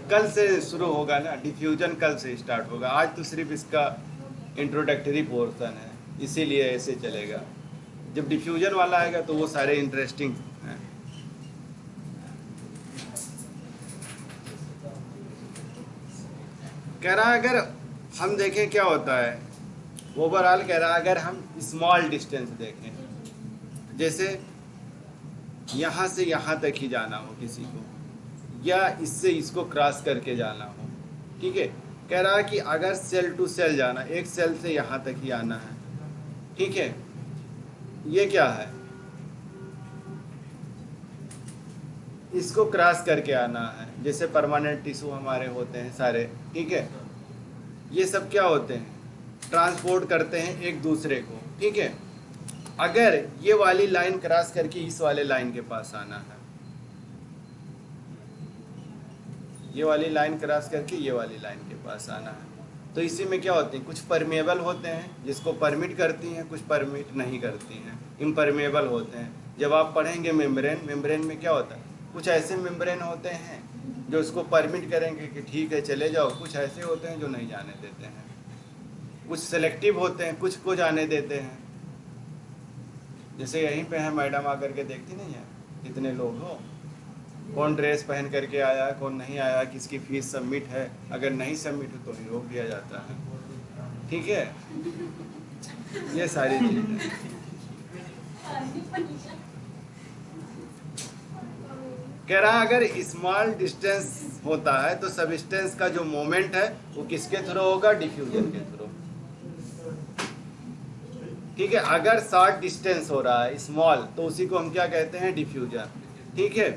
A: कल से शुरू होगा ना, डिफ्यूजन कल से स्टार्ट होगा, आज तो सिर्फ इसका इंट्रोडक्टरी पोर्शन है, इसीलिए ऐसे चलेगा। जब डिफ्यूजन वाला आएगा तो वो सारे इंटरेस्टिंग हैं। कह रहा है अगर हम देखें क्या होता है, ओवरऑल कह रहा है अगर हम स्मॉल डिस्टेंस देखें, जैसे यहाँ से यहाँ तक ही जाना हो किसी को, या इससे इसको क्रॉस करके जाना हो, ठीक है, कह रहा है कि अगर सेल टू सेल जाना, एक सेल से यहाँ तक ही आना है, ठीक है, ये क्या है, इसको क्रॉस करके आना है, जैसे परमानेंट टिश्यू हमारे होते हैं सारे, ठीक है, ये सब क्या होते हैं, ट्रांसपोर्ट करते हैं एक दूसरे को, ठीक है। अगर ये वाली लाइन क्रॉस करके इस वाले लाइन के पास आना है, ये वाली लाइन क्रॉस करके ये वाली लाइन के पास आना है, तो इसी में क्या होते हैं, कुछ परमेबल होते हैं जिसको परमिट करती हैं, कुछ परमिट नहीं करती हैं, इम्परमेबल होते हैं। जब आप पढ़ेंगे मेम्ब्रेन, मेम्ब्रेन में क्या होता है, कुछ ऐसे मेम्ब्रेन होते हैं जो उसको परमिट करेंगे कि ठीक है चले जाओ, कुछ ऐसे होते हैं जो नहीं जाने देते हैं, कुछ सेलेक्टिव होते हैं, कुछ को जाने देते हैं। जैसे यहीं पे है, मैडम आकर के देखती नहीं है कितने लोग हो, कौन ड्रेस पहन करके आया, कौन नहीं आया, किसकी फीस सबमिट है, अगर नहीं सबमिट हो तो ही रोक दिया जाता है, ठीक है, ये सारी चीज़ें। कह रहा अगर स्मॉल डिस्टेंस होता है तो सबस्टेंस का जो मोमेंट है वो किसके थ्रू होगा, डिफ्यूजन के थ्रू, ठीक है। अगर शॉर्ट डिस्टेंस हो रहा है स्मॉल, तो उसी को हम क्या कहते हैं, डिफ्यूजन, ठीक है।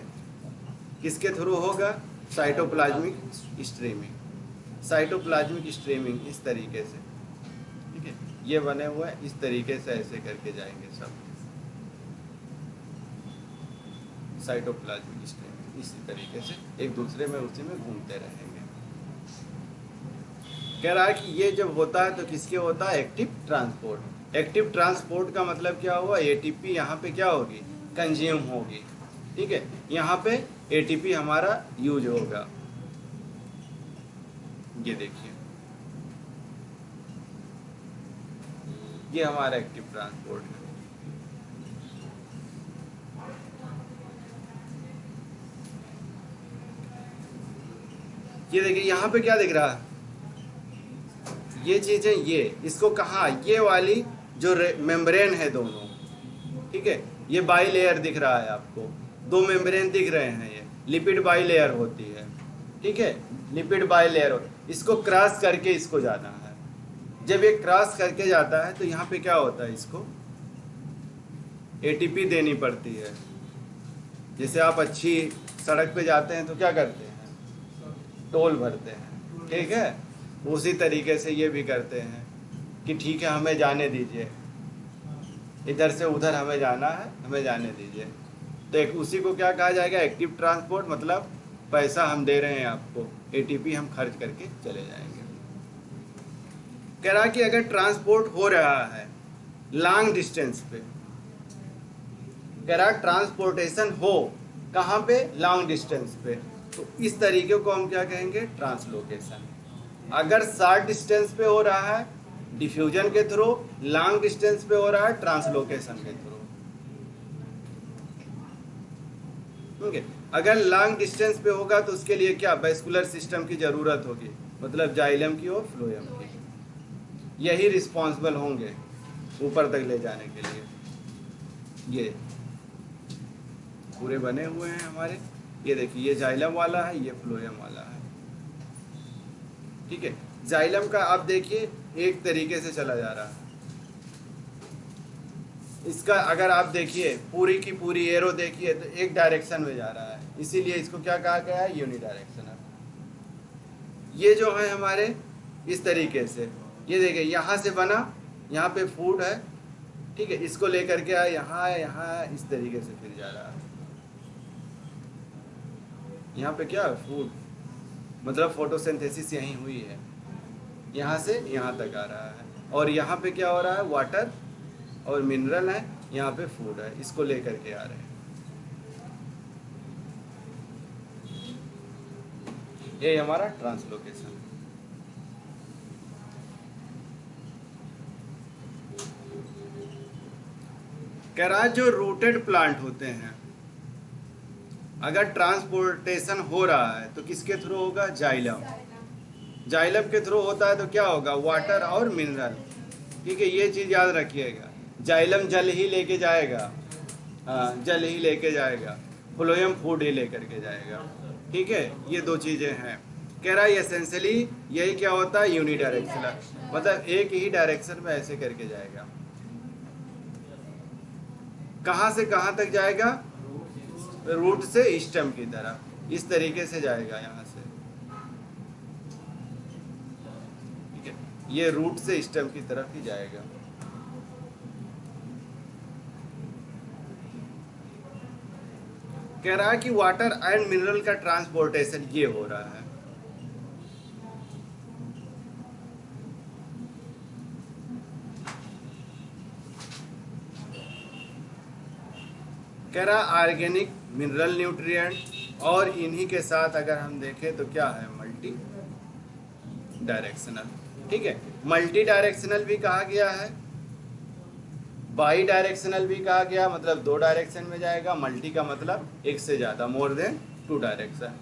A: किसके थ्रू होगा, साइटोप्लाज्मिक स्ट्रीमिंग, साइटोप्लाज्मिक स्ट्रीमिंग इस तरीके से, ठीक है, ये बने हुए इस तरीके से ऐसे करके जाएंगे सब, साइटोप्लाज्मिक स्ट्रीमिंग इसी तरीके से एक दूसरे में उसी में घूमते रहेंगे। कह रहा है कि ये जब होता है तो किसके होता है, एक्टिव ट्रांसपोर्ट। एक्टिव ट्रांसपोर्ट का मतलब क्या हुआ, एटीपी यहाँ पे क्या होगी, कंज्यूम होगी, ठीक है, यहाँ पे एटीपी हमारा यूज होगा। ये देखिए, ये हमारा एक्टिव ट्रांसपोर्ट है। ये देखिए यहाँ पे क्या दिख रहा है, ये चीजें, ये इसको कहा, ये वाली जो मेम्ब्रेन है दोनों, ठीक है, ये बाई लेयर दिख रहा है आपको, दो मेम्ब्रेन दिख रहे हैं, ये लिपिड बाई लेयर होती है, ठीक है, लिपिड बाई लेयर, इसको क्रॉस करके इसको जाना है। जब ये क्रॉस करके जाता है तो यहाँ पे क्या होता है, इसको एटीपी देनी पड़ती है। जैसे आप अच्छी सड़क पे जाते हैं तो क्या करते हैं, टोल भरते हैं, ठीक है, उसी तरीके से ये भी करते हैं कि ठीक है हमें जाने दीजिए, इधर से उधर हमें जाना है, हमें जाने दीजिए। तो एक उसी को क्या कहा जाएगा, एक्टिव ट्रांसपोर्ट, मतलब पैसा हम दे रहे हैं आपको, एटीपी हम खर्च करके चले जाएंगे। कह रहा कि अगर ट्रांसपोर्ट हो रहा है लॉन्ग डिस्टेंस पे, कह रहा ट्रांसपोर्टेशन हो कहाँ पे, लॉन्ग डिस्टेंस पे, तो इस तरीके को हम क्या कहेंगे, ट्रांसलोकेशन। अगर शॉर्ट डिस्टेंस पे हो रहा है डिफ्यूजन के थ्रू, लॉन्ग डिस्टेंस पे हो रहा है ट्रांसलोकेशन के थ्रू, ठीक है। अगर लॉन्ग डिस्टेंस पे होगा तो उसके लिए क्या, वेस्कुलर सिस्टम की जरूरत होगी, मतलब जाइलम की और फ्लोएम की। यही रिस्पॉन्सिबल होंगे ऊपर तक ले जाने के लिए। ये पूरे बने हुए हैं हमारे, ये देखिए, ये जाइलम वाला है, ये फ्लोएम वाला है। ठीक है, जाइलम का आप देखिए एक तरीके से चला जा रहा है। इसका अगर आप देखिए पूरी की पूरी एरो देखिए तो एक डायरेक्शन में जा रहा है, इसीलिए इसको क्या कहा गया है, यूनिडायरेक्शनल। ये जो है हमारे इस तरीके से, ये देखिए यहाँ से बना, यहाँ पे फूड है, ठीक है, इसको लेकर के आया, यहाँ है, यहाँ है, इस तरीके से फिर जा रहा है। यहाँ पे क्या है, फूड, मतलब फोटोसिंथेसिस यहीं हुई है, यहाँ से यहाँ तक आ रहा है। और यहाँ पे क्या हो रहा है, वाटर और मिनरल है, यहाँ पे फूड है, इसको लेकर के आ रहे हैं। ये हमारा ट्रांसलोकेशन। कह रहा है जो रूटेड प्लांट होते हैं, अगर ट्रांसपोर्टेशन हो रहा है तो किसके थ्रू होगा, जाइलम। जाइलम के थ्रू होता है तो क्या होगा, वाटर और मिनरल। ठीक है, ये चीज़ याद रखिएगा, जाइलम जल ही लेके जाएगा, हाँ जल ही लेके जाएगा, फ्लोएम फूड ही लेकर के जाएगा। ठीक है, ये दो चीज़ें हैं। कह रहा है एसेंशियली यही क्या होता है, यूनिडायरेक्शनल, मतलब एक ही डायरेक्शन में ऐसे करके जाएगा। कहाँ से कहाँ तक जाएगा, रूट से स्टेम की तरह, इस तरीके से जाएगा यहाँ से। ठीक है, ये रूट से स्टेम की तरफ ही जाएगा। कह रहा है कि वाटर एंड मिनरल का ट्रांसपोर्टेशन ये हो रहा है। कह रहा ऑर्गेनिक, मिनरल, न्यूट्रिएंट, और इन्हीं के साथ अगर हम देखें तो क्या है, मल्टी डायरेक्शनल। ठीक है, मल्टी डायरेक्शनल भी कहा गया है, बाई डायरेक्शनल भी कहा गया, मतलब दो डायरेक्शन में जाएगा। मल्टी का मतलब एक से ज्यादा, मोर देन टू डायरेक्शन।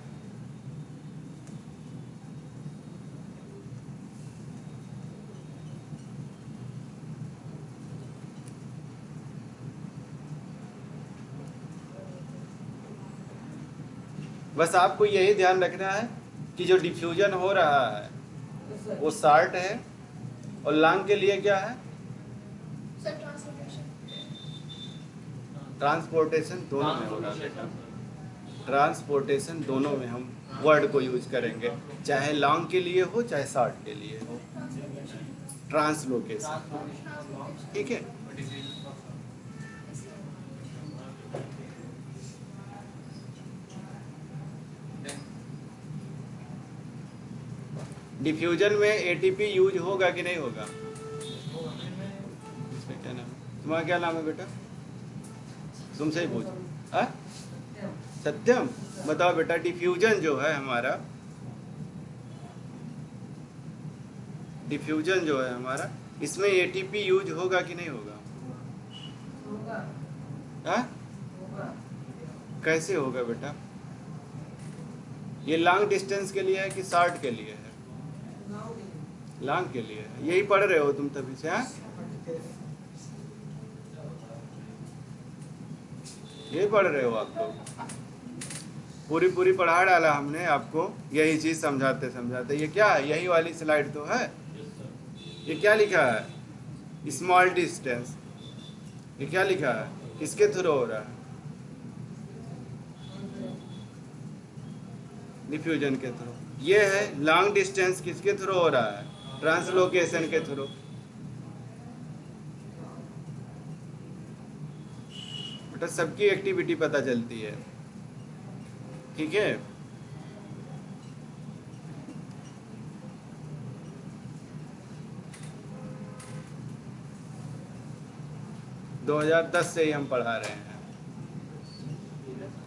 A: बस आपको यही ध्यान रखना है कि जो डिफ्यूजन हो रहा है वो शार्ट है, और लॉन्ग के लिए क्या है, ट्रांसपोर्टेशन दोनों में हो रहा है बेटा, ट्रांसपोर्टेशन दोनों में हम वर्ड को यूज करेंगे, चाहे लॉन्ग के लिए हो चाहे शॉर्ट के लिए हो, ट्रांसलोकेशन। ठीक है, डिफ्यूजन में एटीपी यूज होगा कि नहीं होगा, इसमें क्या नाम है तुम्हारा, क्या नाम है बेटा, तुमसे ही पूछ, हाँ सत्यम, बताओ बेटा, डिफ्यूजन जो है हमारा, डिफ्यूजन जो है हमारा, इसमें एटीपी यूज होगा कि नहीं होगा, हाँ कैसे होगा बेटा, ये लॉन्ग डिस्टेंस के लिए है कि शॉर्ट के लिए है, लॉन्ग के लिए है, यही पढ़ रहे हो तुम तभी से, हाँ यही पढ़ रहे हो आप लोग, पूरी पूरी पढ़ा डाला हमने आपको, यही चीज समझाते समझाते। ये क्या है, यही वाली स्लाइड तो है, ये क्या लिखा है, स्मॉल डिस्टेंस, ये क्या लिखा है, किसके थ्रू हो रहा है, डिफ्यूजन के थ्रू। ये है लॉन्ग डिस्टेंस, किसके थ्रू हो रहा है, ट्रांसलोकेशन के थ्रू। बेटा सबकी एक्टिविटी पता चलती है, ठीक है। दो 2010 से ही हम पढ़ा रहे हैं,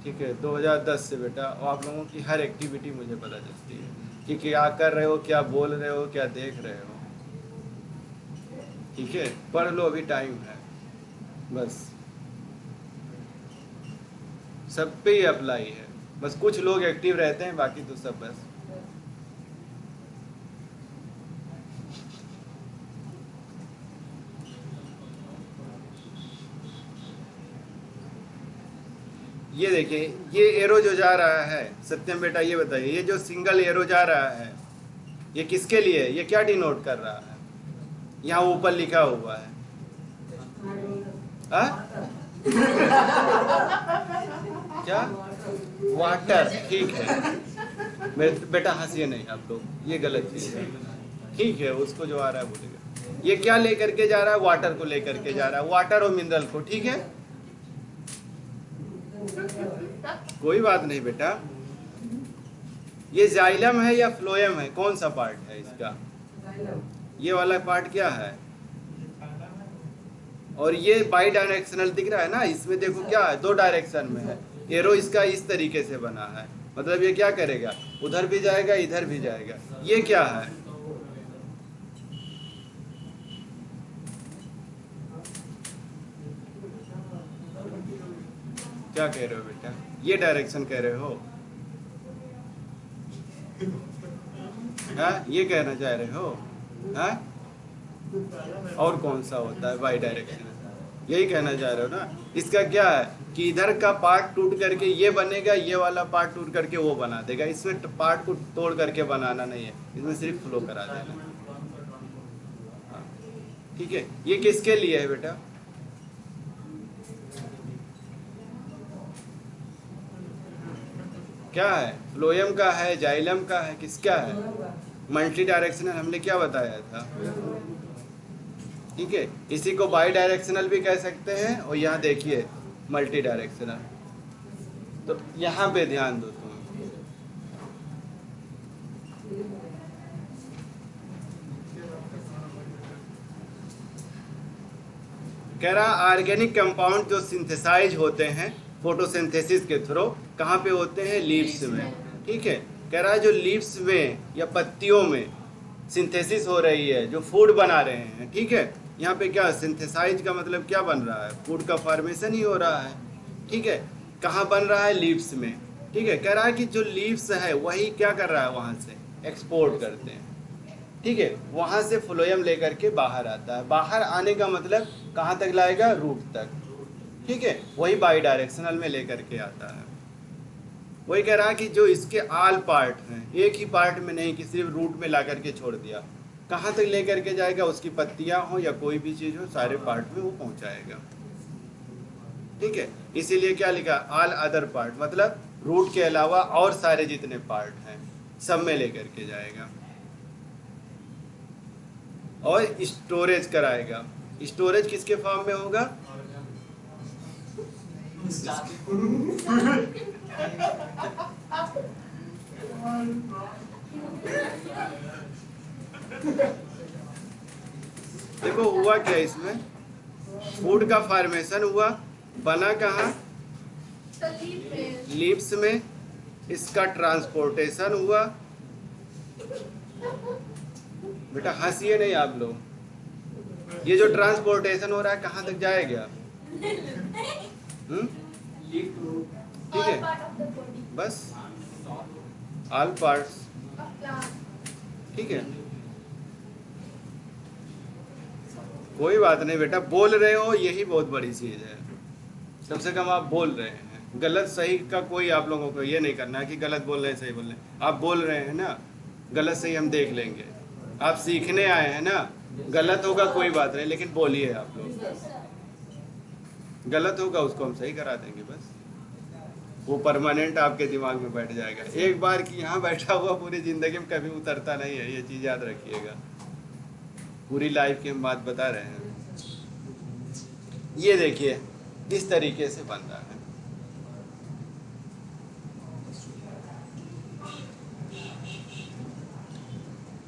A: ठीक है, 2010 से बेटा, और आप लोगों की हर एक्टिविटी मुझे पता चलती है कि क्या कर रहे हो, क्या बोल रहे हो, क्या देख रहे हो, ठीक है। पढ़ लो, अभी टाइम है, बस सब पे ही अप्लाई है, बस कुछ लोग एक्टिव रहते हैं, बाकी तो सब बस ये देखिए, ये एरो जो जा रहा है, सत्यम बेटा ये बताइए, ये जो सिंगल एरो जा रहा है ये किसके लिए है? ये क्या डिनोट कर रहा है? यहाँ ऊपर लिखा हुआ है क्या? वाटर। ठीक है बेटा, हंसिए नहीं आप लोग, ये गलत चीज है। ठीक है, उसको जो आ रहा है बोलेगा। ये क्या लेकर के जा रहा है? वाटर को लेकर के जा रहा है, वाटर और मिनरल को। ठीक है, कोई बात नहीं बेटा। ये जाइलम है या फ्लोएम है? कौन सा पार्ट है इसका? ये वाला पार्ट क्या है? और ये बाई डायरेक्शनल दिख रहा है ना, इसमें देखो क्या है, दो डायरेक्शन में है। एरो इसका इस तरीके से बना है, मतलब ये क्या करेगा? उधर भी जाएगा, इधर भी जाएगा। ये क्या है? क्या कह रहे हो बेटा? ये डायरेक्शन कह रहे हो? हाँ, ये कहना चाह रहे हो? हाँ, और कौन सा होता है बाई डायरेक्शन? यही कहना चाह रहे हो ना? इसका क्या है कि इधर का पार्ट टूट करके ये बनेगा, ये वाला पार्ट टूट करके वो बना देगा। इसमें पार्ट को तोड़ करके बनाना नहीं है, इसमें सिर्फ फ्लो करा देना। हाँ, ठीक है। ये किसके लिए है बेटा? क्या है? फ्लोएम का है, जाइलम का है, किसका है? मल्टी डायरेक्शनल हमने क्या बताया था? ठीक है, इसी को बाई डायरेक्शनल भी कह सकते हैं, और यहाँ देखिए मल्टी डायरेक्शनल। तो यहाँ पे ध्यान दो तुम। कह रहा ऑर्गेनिक कंपाउंड जो सिंथेसाइज होते हैं फोटोसिंथेसिस के थ्रू, कहाँ पे होते हैं? लीव्स में। ठीक है, कह रहा है जो लीव्स में या पत्तियों में सिंथेसिस हो रही है, जो फूड बना रहे हैं। ठीक है, यहाँ पे क्या सिंथेसाइज का मतलब क्या बन रहा है? फूड का फॉर्मेशन ही हो रहा है। ठीक है, कहाँ बन रहा है? लीव्स में। ठीक है, कह रहा है कि जो लीव्स है वही क्या कर रहा है? वहाँ से एक्सपोर्ट करते हैं। ठीक है, वहाँ से फ्लोएम लेकर के बाहर आता है। बाहर आने का मतलब कहाँ तक लाएगा? रूट तक। ठीक है, वही बाई डायरेक्शनल में लेकर के आता है। वही कह रहा है कि जो इसके आल पार्ट हैं, एक ही पार्ट में नहीं कि सिर्फ रूट में ला करके छोड़ दिया, कहाँ तक लेकर के जाएगा? उसकी पत्तियां हो या कोई भी चीज हो, सारे पार्ट में वो पहुंचाएगा। ठीक है, इसीलिए क्या लिखा? ऑल अदर पार्ट, मतलब रूट के अलावा और सारे जितने पार्ट हैं सब में लेकर के जाएगा। और स्टोरेज कराएगा। स्टोरेज किसके फॉर्म में होगा? देखो हुआ क्या इसमें? फूड का फॉर्मेशन हुआ, बना कहाँ? लीव्स में। इसका ट्रांसपोर्टेशन हुआ। बेटा हंसिए नहीं आप लोग। ये जो ट्रांसपोर्टेशन हो रहा है कहाँ तक जाएगा? ठीक है, बस ऑल पार्ट्स। ठीक है, कोई बात नहीं बेटा, बोल रहे हो यही बहुत बड़ी चीज है। कम से कम आप बोल रहे हैं। गलत सही का कोई आप लोगों को ये नहीं करना है कि गलत बोल रहे हैं सही बोल रहे हैं। आप बोल रहे हैं ना, गलत सही हम देख लेंगे। आप सीखने आए हैं ना, गलत होगा कोई बात नहीं, लेकिन बोलिए आप लोग। गलत होगा उसको हम सही करा देंगे, बस वो परमानेंट आपके दिमाग में बैठ जाएगा। एक बार कि यहाँ बैठा हुआ पूरी जिंदगी में कभी उतरता नहीं है, ये चीज याद रखिएगा। पूरी लाइफ की हम बात बता रहे हैं। ये देखिए इस तरीके से बन रहा है।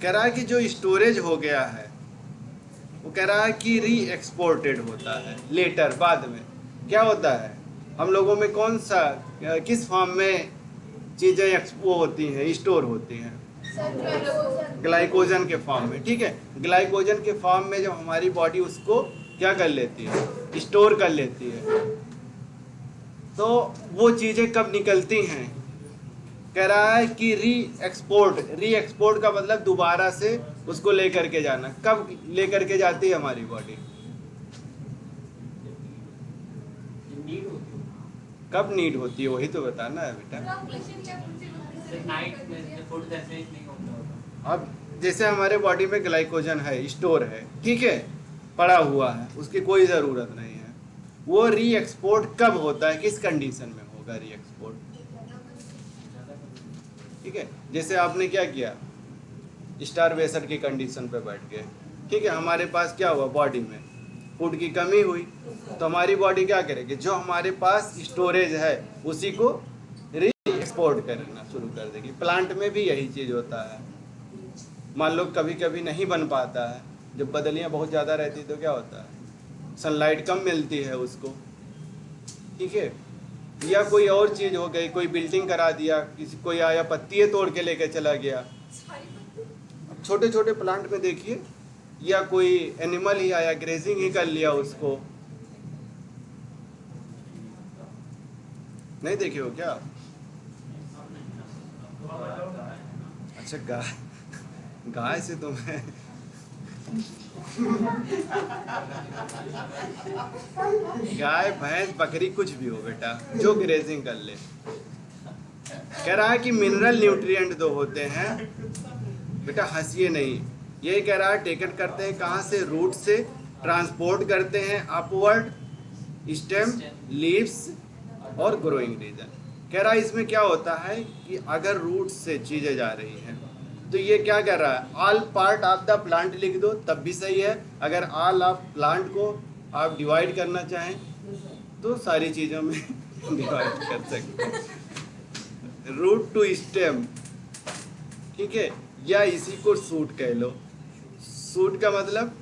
A: कह रहा है कि जो स्टोरेज हो गया है वो कह रहा है कि री एक्सपोर्टेड होता है लेटर, बाद में। क्या होता है? हम लोगों में कौन सा, किस फॉर्म में चीजें वो होती हैं, स्टोर होती हैं? ग्लाइकोजन के फॉर्म में। ठीक है, ग्लाइकोजन के फॉर्म में जब हमारी बॉडी उसको क्या कर लेती है? स्टोर कर लेती है। तो वो चीजें कब निकलती हैं? कह रहा है कि री एक्सपोर्ट का मतलब दोबारा से उसको लेकर के जाना। कब लेकर के जाती है हमारी बॉडी? कब नीड होती है वही तो बताना है बेटा।
B: नाइट में फूड जैसे ही नहीं होता।
A: अब जैसे हमारे बॉडी में ग्लाइकोजन है, स्टोर है, ठीक है, पड़ा हुआ है, उसकी कोई ज़रूरत नहीं है, वो री एक्सपोर्ट कब होता है, किस कंडीशन में होगा री एक्सपोर्ट? ठीक है, जैसे आपने क्या किया, स्टारवेशन की कंडीशन पे बैठ गए, ठीक है, हमारे पास क्या हुआ, बॉडी में फूड की कमी हुई, तो हमारी बॉडी क्या करेगी, जो हमारे पास स्टोरेज है उसी को री एक्सपोर्ट करना शुरू कर देगी। प्लांट में भी यही चीज़ होता है। मान लो कभी कभी नहीं बन पाता है, जब बदलियाँ बहुत ज़्यादा रहती तो क्या होता है, सनलाइट कम मिलती है उसको, ठीक है, या कोई और चीज़ हो गई, कोई बिल्डिंग करा दिया, किसी कोई आया पत्तियाँ तोड़ के लेके चला गया। अब छोटे छोटे प्लांट में देखिए, या कोई एनिमल ही आया ग्रेजिंग ही कर लिया उसको, नहीं देखे हो क्या? अच्छा, गाय से तो मैं गाय भैंस बकरी कुछ भी हो बेटा, जो ग्रेजिंग कर ले। कह रहा है कि मिनरल न्यूट्रिएंट दो होते हैं बेटा, हंसिए नहीं, ये कह रहा है टेकन करते हैं कहाँ से, रूट से, ट्रांसपोर्ट करते हैं अपवर्ड, स्टेम, लीव्स और ग्रोइंग रीजन। कह रहा है इसमें क्या होता है कि अगर रूट से चीज़ें जा रही हैं तो ये क्या कर रहा है, all part of the plant लिख दो तब भी सही है, अगर ऑल ऑफ प्लांट को आप डिवाइड करना चाहें तो सारी चीज़ों में डिवाइड कर सकते हैं, रूट टू स्टेम, ठीक है, या इसी को सूट कह लो, सूट का मतलब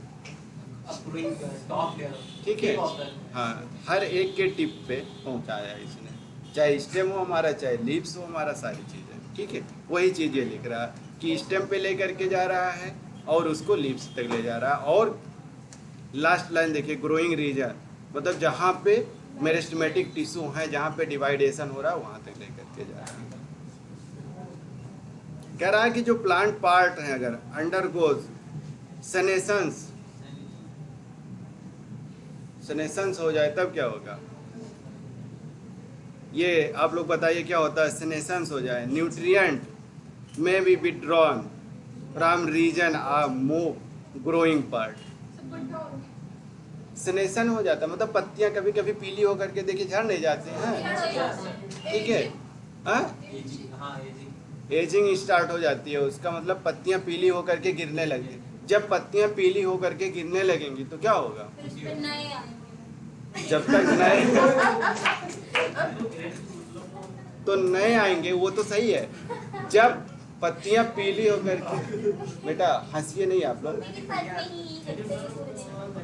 A: ठीक है, हाँ, हर एक के टिप पे पहुंचाया इसने, चाहे स्टेम हो हमारा, चाहे लीव्स हो हमारा, सारी चीज़ें, ठीक है, वही चीज़ ये लिख रहा है कि स्टेम पे लेकर के जा रहा है और उसको लीव्स तक ले जा रहा है। और लास्ट लाइन देखिए, ग्रोइंग रीजन, मतलब जहाँ पे मेरिस्टेमेटिक टिश्यू है, जहाँ पे डिवाइडेशन हो रहा है वहाँ तक लेकर के जा रहा है। कह रहा है कि जो प्लांट पार्ट है अगर अंडरगोज सेनेसेंस, सेनेसेंस हो जाए तब क्या होगा, ये आप लोग बताइए क्या होता है, सेनेसेंस हो जाए, न्यूट्रिएंट में be withdrawn from region of move growing part, senescence हो जाता है, मतलब पत्तियां कभी कभी पीली होकर के देखिए झड़ नहीं जाती हैं, ठीक है, हाँ, एजिंग स्टार्ट हो जाती है, उसका मतलब पत्तियां पीली होकर के गिरने लगती हैं। जब पत्तियां पीली होकर के गिरने लगेंगी तो क्या होगा, जब तक नए तो नए आएंगे वो तो सही है, जब पत्तियां पीली होकर के, बेटा हंसिए नहीं आप लोग,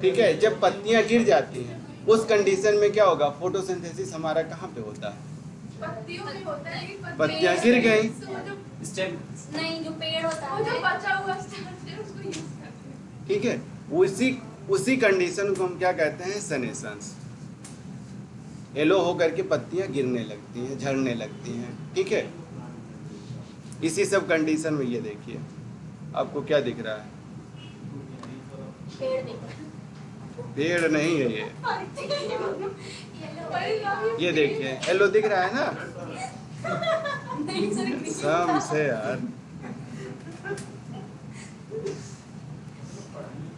A: ठीक है, जब पत्तियां गिर जाती हैं उस कंडीशन में क्या होगा, फोटोसिंथेसिस हमारा कहाँ पे होता है, पत्तियां गिर गई,
B: स्टेम
C: नहीं, जो पेड़ होता है, जो बचा हुआ स्टेम है उसको यूज करते हैं,
A: ठीक है, उसी कंडीशन को हम क्या कहते हैं, सेनेसेंस। येलो होकर के पत्तियां गिरने लगती हैं, झड़ने लगती हैं, ठीक है, इसी सब कंडीशन में ये देखिए आपको क्या दिख रहा है,
C: पेड़ देखो,
A: पेड़ नहीं है ये देखिए येलो दिख रहा है ना, सम से यार,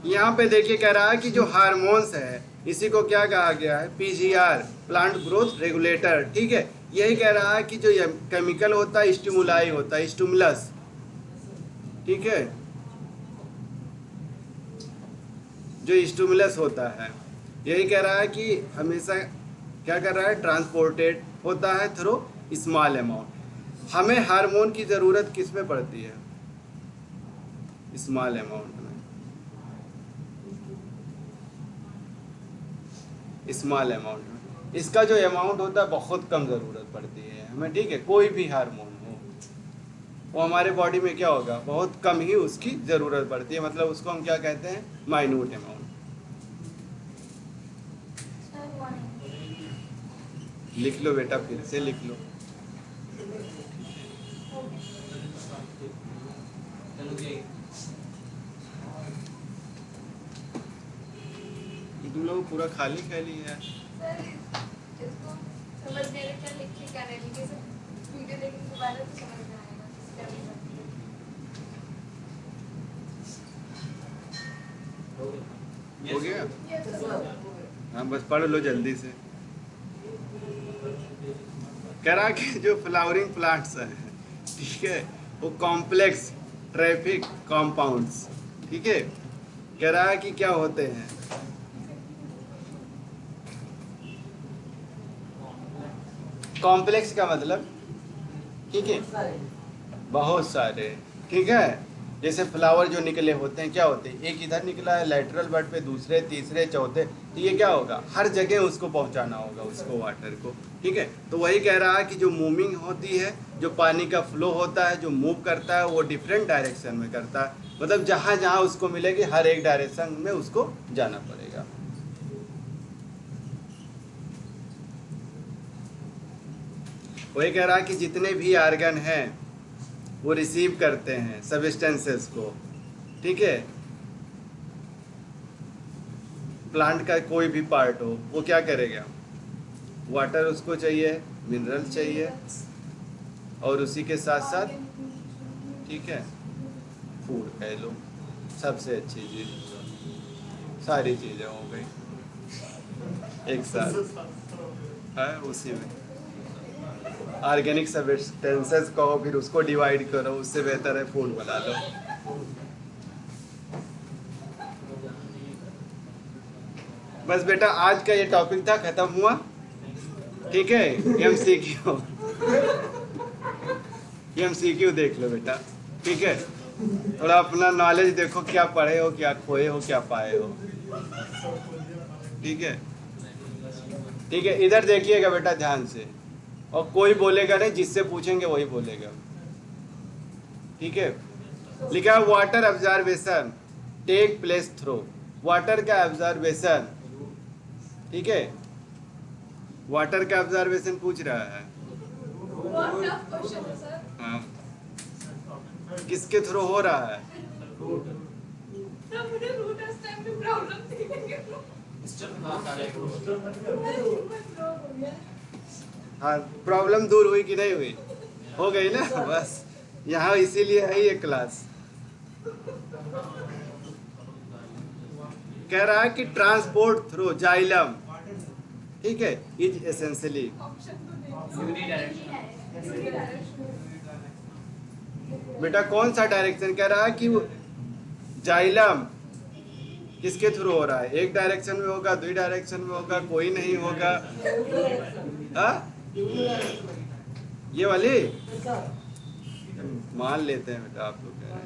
A: यहाँ पे देखिए कह रहा है कि जो हार्मोन्स है इसी को क्या कहा गया है, पीजीआर, प्लांट ग्रोथ रेगुलेटर, ठीक है, यही कह रहा है कि जो ये केमिकल होता है स्टिमुलाई होता है, स्टिमुलस, ठीक है, जो स्टिमुलस होता है यही कह रहा है कि हमेशा क्या कर रहा है, ट्रांसपोर्टेड होता है थ्रू स्मॉल अमाउंट। हमें हार्मोन की ज़रूरत किस में पड़ती है, स्मॉल अमाउंट में, स्मॉल अमाउंट में, इसका जो अमाउंट होता है बहुत कम ज़रूरत पड़ती है हमें, ठीक है, कोई भी हार्मोन हो वो हमारे बॉडी में क्या होगा, बहुत कम ही उसकी ज़रूरत पड़ती है, मतलब उसको हम क्या कहते हैं, माइन्यूट अमाउंट। लिख लो बेटा, फिर से लिख लो, तुम लोग पूरा खाली खाली है।
C: सर इसको समझने में क्या नहीं कैसे वीडियो देखने के बाद तो समझ में आएगा किस क्या
A: हो गया?
C: ये तो
A: हाँ बस पढ़ लो जल्दी से। कह रहा कि जो फ्लावरिंग प्लांट्स हैं, ठीक है, वो कॉम्प्लेक्स ट्रैफिक कॉम्पाउंड्स, ठीक है, कह रहा है कि क्या होते हैं। कॉम्प्लेक्स का मतलब, ठीक है, बहुत सारे, ठीक है, जैसे फ्लावर जो निकले होते हैं क्या होते हैं, एक इधर निकला है लेटरल बड पे, दूसरे तीसरे चौथे, तो ये क्या होगा, हर जगह उसको पहुंचाना होगा उसको वाटर को, ठीक है। तो वही कह रहा है कि जो मूविंग होती है, जो पानी का फ्लो होता है, जो मूव करता है, वो डिफरेंट डायरेक्शन में करता है, मतलब जहाँ जहाँ उसको मिलेगी हर एक डायरेक्शन में उसको जाना पड़ेगा। वही कह रहा है कि जितने भी आर्गन हैं वो रिसीव करते हैं सब्सटेंसेस को, ठीक है, प्लांट का कोई भी पार्ट हो वो क्या करेगा, वाटर उसको चाहिए, मिनरल चाहिए, और उसी के साथ साथ, ठीक है, फूड कह लो, सबसे अच्छी चीज, सारी चीजें हो गई एक साथ है उसी में। ऑर्गेनिक सब्सटेंसेस कहो, फिर उसको डिवाइड करो, उससे बेहतर है फूड बना लो। बस बेटा आज का ये टॉपिक था, खत्म हुआ, ठीक है। एमसीक्यू एमसीक्यू देख लो बेटा, ठीक है, थोड़ा अपना नॉलेज देखो, क्या पढ़े हो, क्या खोए हो, क्या पाए हो, ठीक है, ठीक है। इधर देखिएगा बेटा ध्यान से, और कोई बोलेगा नहीं, जिससे पूछेंगे वही बोलेगा, ठीक है। लिखा है water observation take place through, water का ऑब्जर्वेशन, ठीक है, वाटर का ऑब्जर्वेशन पूछ रहा है,
C: बहुत टफ क्वेश्चन है सर।
A: हाँ, किसके थ्रू हो रहा है,
C: तब मुझे रूट उस टाइम पे प्रॉब्लम थी।
A: हाँ, प्रॉब्लम दूर हुई कि नहीं हुई, हो गई ना, बस यहाँ इसीलिए है ये क्लास। कह रहा है कि ट्रांसपोर्ट थ्रू जाइलम, ठीक है, इज एसेंशियली, बेटा कौन सा डायरेक्शन, कह रहा है कि जाइलम किसके थ्रू हो रहा है, एक डायरेक्शन में होगा, दो डायरेक्शन में होगा, कोई नहीं होगा, हाँ ये वाली मान लेते हैं बेटा, आप लोग कह रहे हैं,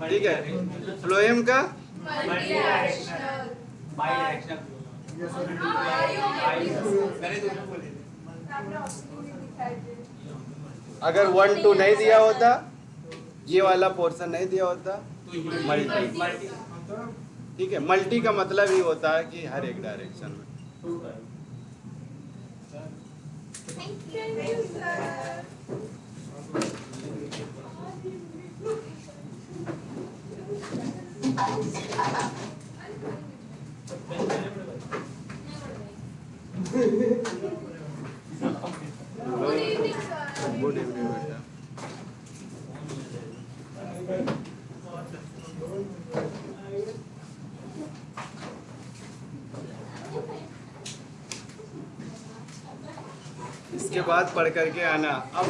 A: ठीक है। फ्लोएम का अगर 1 2 नहीं दिया होता, ये वाला पोर्शन नहीं दिया होता, मल्टी, ठीक है, मल्टी का मतलब ही होता है कि हर एक डायरेक्शन में। गुड इवनिंग बेटा। इसके बाद पढ़ करके आना। अब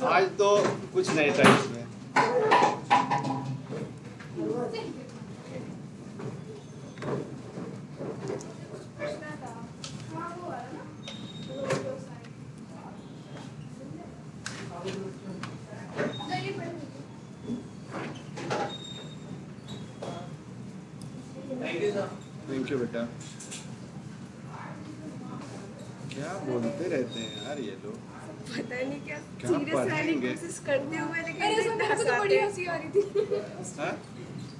A: आज तो कुछ नहीं था इसमें, थैंक यू बेटा। क्या बोलते रहते हैं यार ये लोग,
D: पता नहीं क्या
A: क्या
D: सीरियस रहने की
A: पढ़ेंगे?
D: कोशिश करते हुए, लेकिन
C: अरे सर मेरे को तो बड़ी हंसी आ रही थी।
A: हाँ?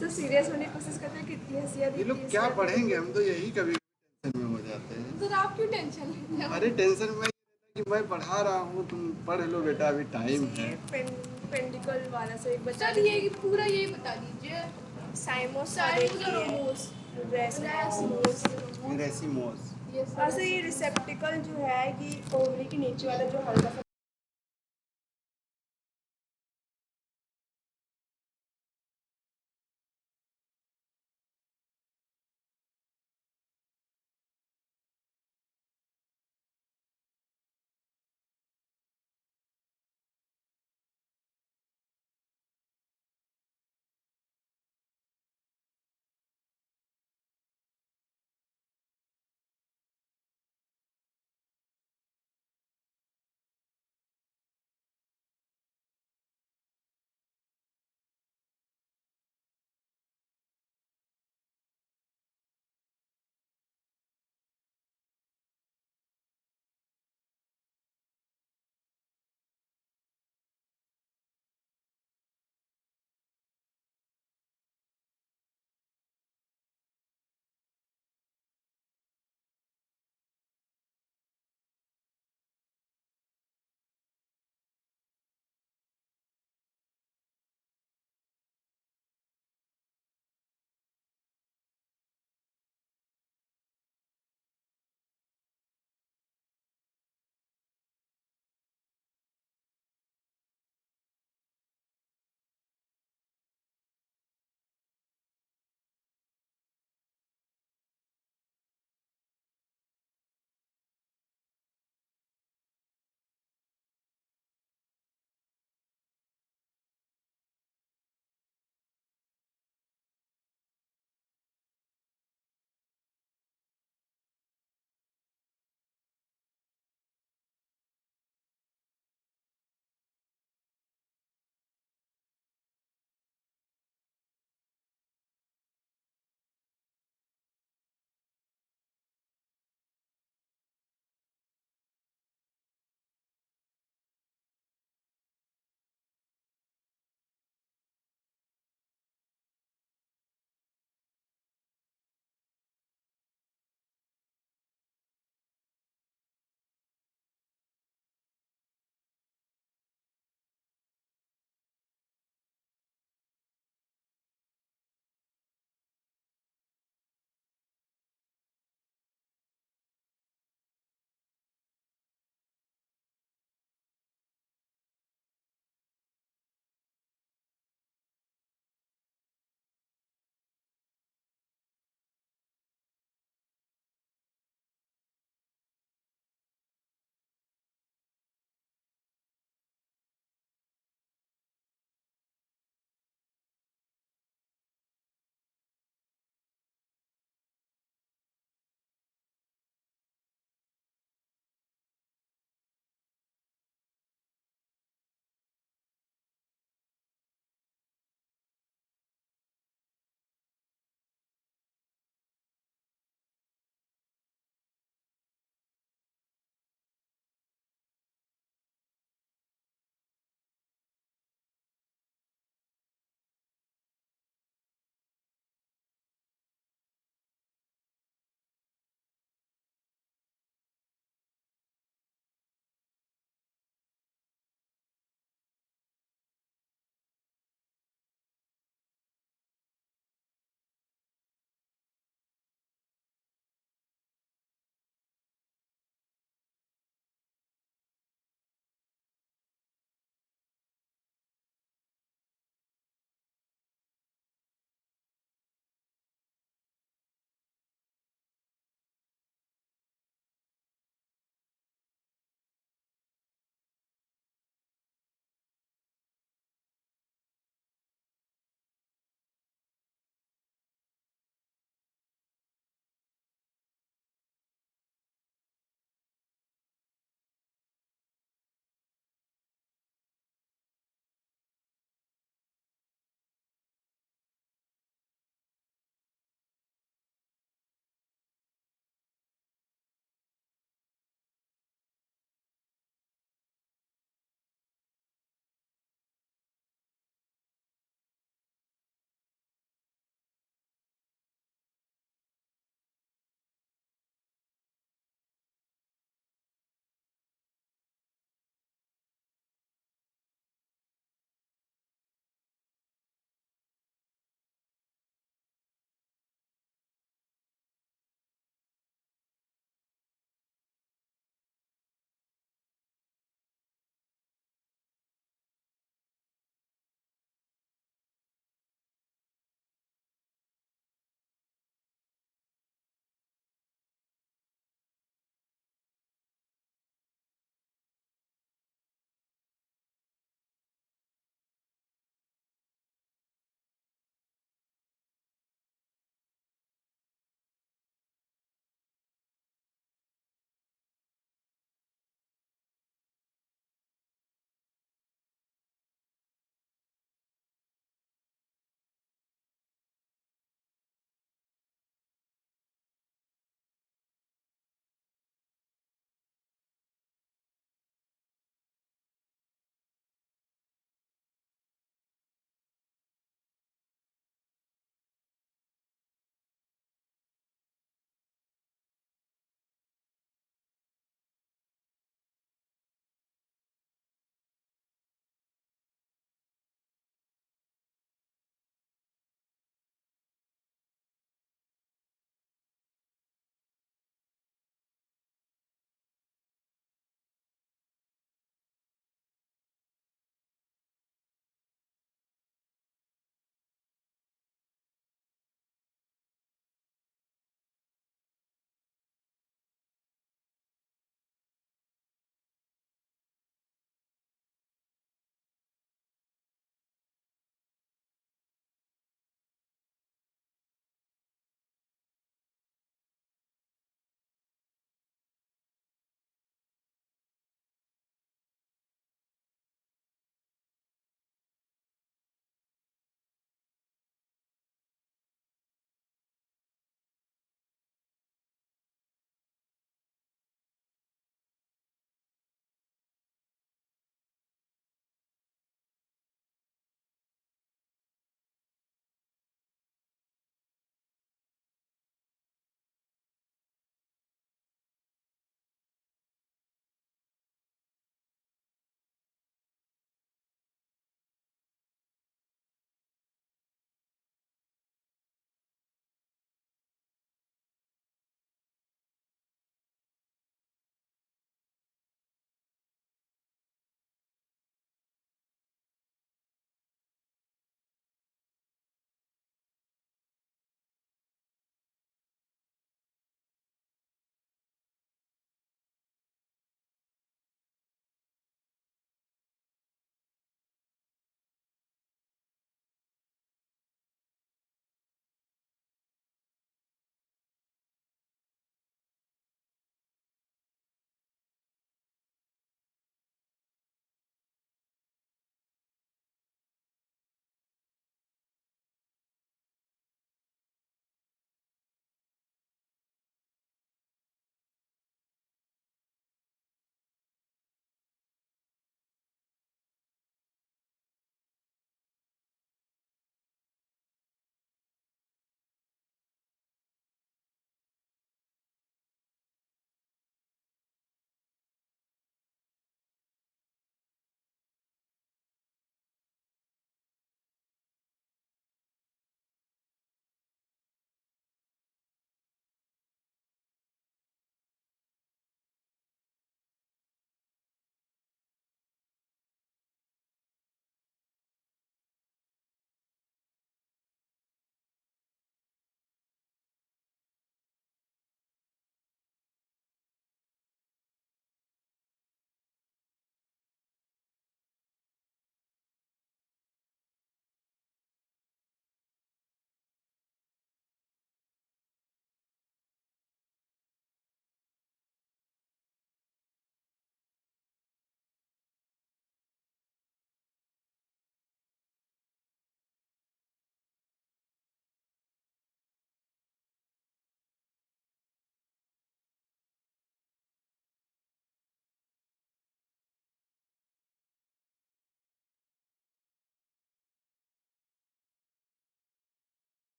D: सर सीरियस होने की कोशिश करते हैं, कितनी हंसी आती
A: ये लोग क्या पढ़ेंगे, हम तो यही कभी टेंशन में हो जाते हैं।
C: सर आप क्यों टेंशन लेते हैं?
A: अरे टेंशन में कि मैं पढ़ा रहा हूँ, तुम पढ़ लो बेटा, अभी टाइम है।
D: पेंडिकल वाला से एक बच्चा
C: सर ये पूरा यही बता दीजिए
D: साइमोस
C: साइमोस और रोमोस।
D: रेसमोस।
A: रेसिमोस।
D: वैसे ये रिसेप्टिकल जो है ये ओवरी के नीचे वाला जो हल्का सा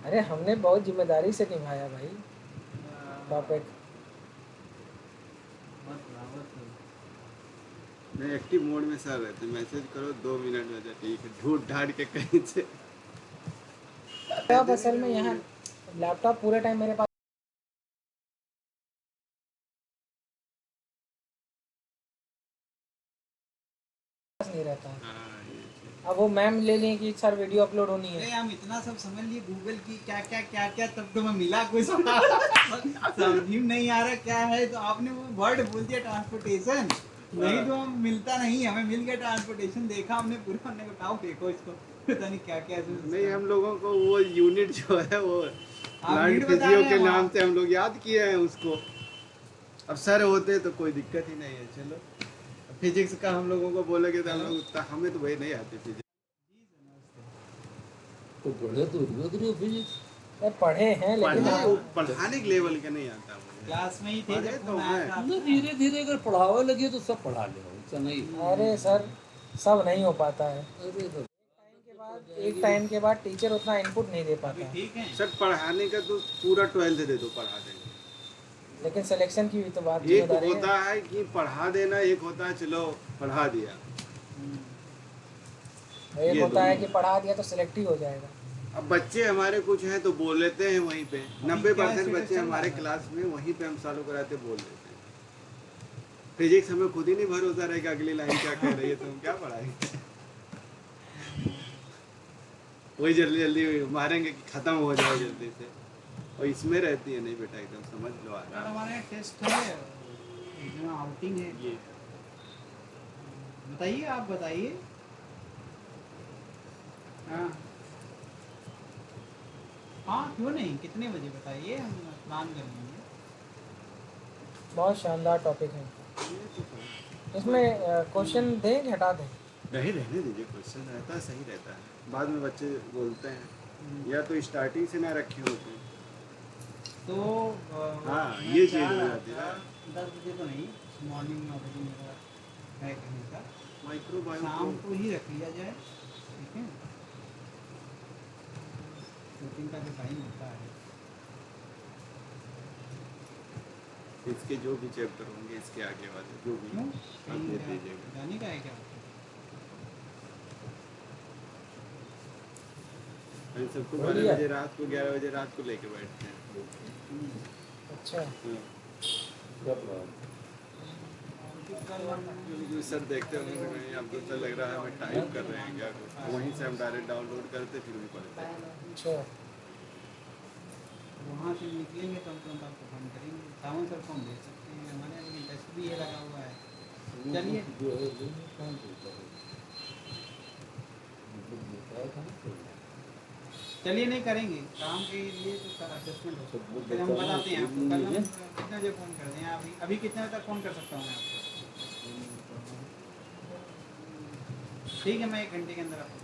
E: अरे हमने बहुत जिम्मेदारी से निभाया भाई टॉपिक।
A: मैं एक्टिव मोड में सर रहते, मैसेज करो 2 मिनट में, तो ठीक है, ढूंढ ढांड के कहीं से।
E: लैपटॉप असल में यहाँ लैपटॉप पूरे टाइम मेरे पास नहीं रहता है।
A: हाँ, ये चीज़।
E: अब वो मैम ले लें कि सर वीडियो अपलोड होनी
F: अरे
E: है।
F: हम इतना सब समझ लिए गूगल की क्या क्या क्या क्या, तब तो मैं मिला कुछ समझ में नहीं आ रहा क्या है, तो आपने वो वर्ड बोल दिया ट्रांसपोर्टेशन, नहीं तो हम मिलता नहीं, हमें मिल गया ट्रांसपोर्टेशन, देखा हमने पूरा, हमने कहा "आओ फेंको इसको", पता नहीं क्या क्या
A: नहीं, हम लोगों को वो यूनिट जो है वो प्लांट
F: यूनिट बता
A: फिजियो
F: रहे
A: के
F: हैं
A: नाम
F: वहाँ।
A: से हम लोग याद किए हैं उसको। अब सर होते तो कोई दिक्कत ही नहीं है। चलो, फिजिक्स का हम लोगों को बोलोगे तो हम लोग उतना, हमें तो वही नहीं आती फिजिक्स।
G: तो पढ़े तो उधर फिजिक्स
E: ये पढ़े हैं लेकिन
A: पढ़ने
E: हाँ,
A: पढ़ाने के लेवल का नहीं आता मुझे।
F: क्लास में ही थे
A: पढ़े
F: जब
A: तो
F: फोन आया
A: हैं।
F: था।
G: ना धीरे धीरे अगर पढ़ावे लगे तो सब पढ़ा ले, ऐसा नहीं।
E: अरे सर सब नहीं हो पाता है।
G: अरे तो
E: एक टाइम के बाद टीचर उतना इनपुट नहीं दे
F: अभी
E: पाता है।
F: ठीक है।
A: सर पढ़ाने का तो पूरा 12th दे दो, पढ़ा देंगे।
E: लेकिन सिलेक्शन की भी तो बात
A: एक
E: जिम्मेदारी है।
A: होता है कि पढ़ा देना, एक होता है चलो पढ़ा दिया।
E: एक
A: ये
E: होता है
A: दोनों।
E: कि पढ़ा दिया तो सिलेक्ट ही हो जाएगा।
A: अब बच्चे हमारे कुछ हैं तो बोल लेते हैं वहीं पे, 90%
F: क्या
A: बच्चे
F: चल
A: हमारे
F: रहा है?
A: क्लास में वहीं पे हम चालू कराते बोल देते हैं। फिजिक्स हमें खुद ही नहीं भरोसा रहेगा अगली लाइन क्या कह रही है, तो हम क्या पढ़ाएंगे। वही जल्दी जल्दी मारेंगे कि खत्म हो जाए जल्दी से, और इसमें रहती है नहीं बेटा, एकदम समझ लो
F: कल
A: आराम।
F: हमारे टेस्ट है, एग्जाम आउटिंग है,
A: ये
F: बताइए, आप बताइए। हाँ हाँ, क्यों नहीं, कितने बजे बताइए, हम प्लान कर लेंगे।
E: बहुत शानदार टॉपिक है।
A: तो सही।
E: इसमें क्वेश्चन दें कि हटा दें?
A: नहीं, रहने दीजिए, क्वेश्चन रहता है, सही रहता है। बाद में बच्चे बोलते हैं या तो स्टार्टिंग से ना रखे होते हैं।
F: तो
A: हाँ,
F: मैं
A: ये
F: चाह
A: चीज़ हो
F: रहा
A: जाती है
F: था,
A: ना।
F: 10 बजे तो नहीं, मॉर्निंग 9 बजे मेरा है कहीं का,
A: माइक्रोबायो
F: शाम को ही रख लिया जाए, ठीक है। शूटिंग का जो टाइम होता है,
A: इसके जो भी चैप्टर होंगे, इसके आगे वाले जो भी
F: क्यों
A: आप
F: कहीं
A: दे दीजिएगा।
F: जाने का है क्या?
A: अरे सबको
E: बोल
A: 12
E: दिया।
A: बजे रात को, 11 बजे रात को लेके बैठते हैं।
E: अच्छा,
A: हाँ।
G: क्या पढ़ा?
A: क्योंकि सर देखते होंगे कि नहीं, आपको तो लग रहा है हमें टाइप कर रहे हैं क्या कुछ, वहीं से हम डायरेक्ट डाउनलोड करते फिर वहीं पढ़ते हैं।
E: अच्छा।
F: वहाँ से निकलेंगे तो हम तुरंत आपको फोन करेंगे, सावन सर को हम भेज सकते हैं, हमारे यहाँ लेकिन टेस्ट भी ये लगा हुआ है। चलिए।
G: जो है वो कौन बोलता है? मतलब बताया था ना तो।
F: चलिए, नहीं करेंगे काम के लिए तो सर असेसमेंट हो
G: सब
F: सकता
G: लोग
F: है, फिर हम
G: बताना,
F: बताते हैं आपको।
G: सब
F: कल
G: लोग
F: हम कितने बजे फ़ोन कर दें, अभी अभी कितने बजे तक फ़ोन कर सकता हूँ मैं आपको? ठीक है, मैं 1 घंटे के अंदर आपको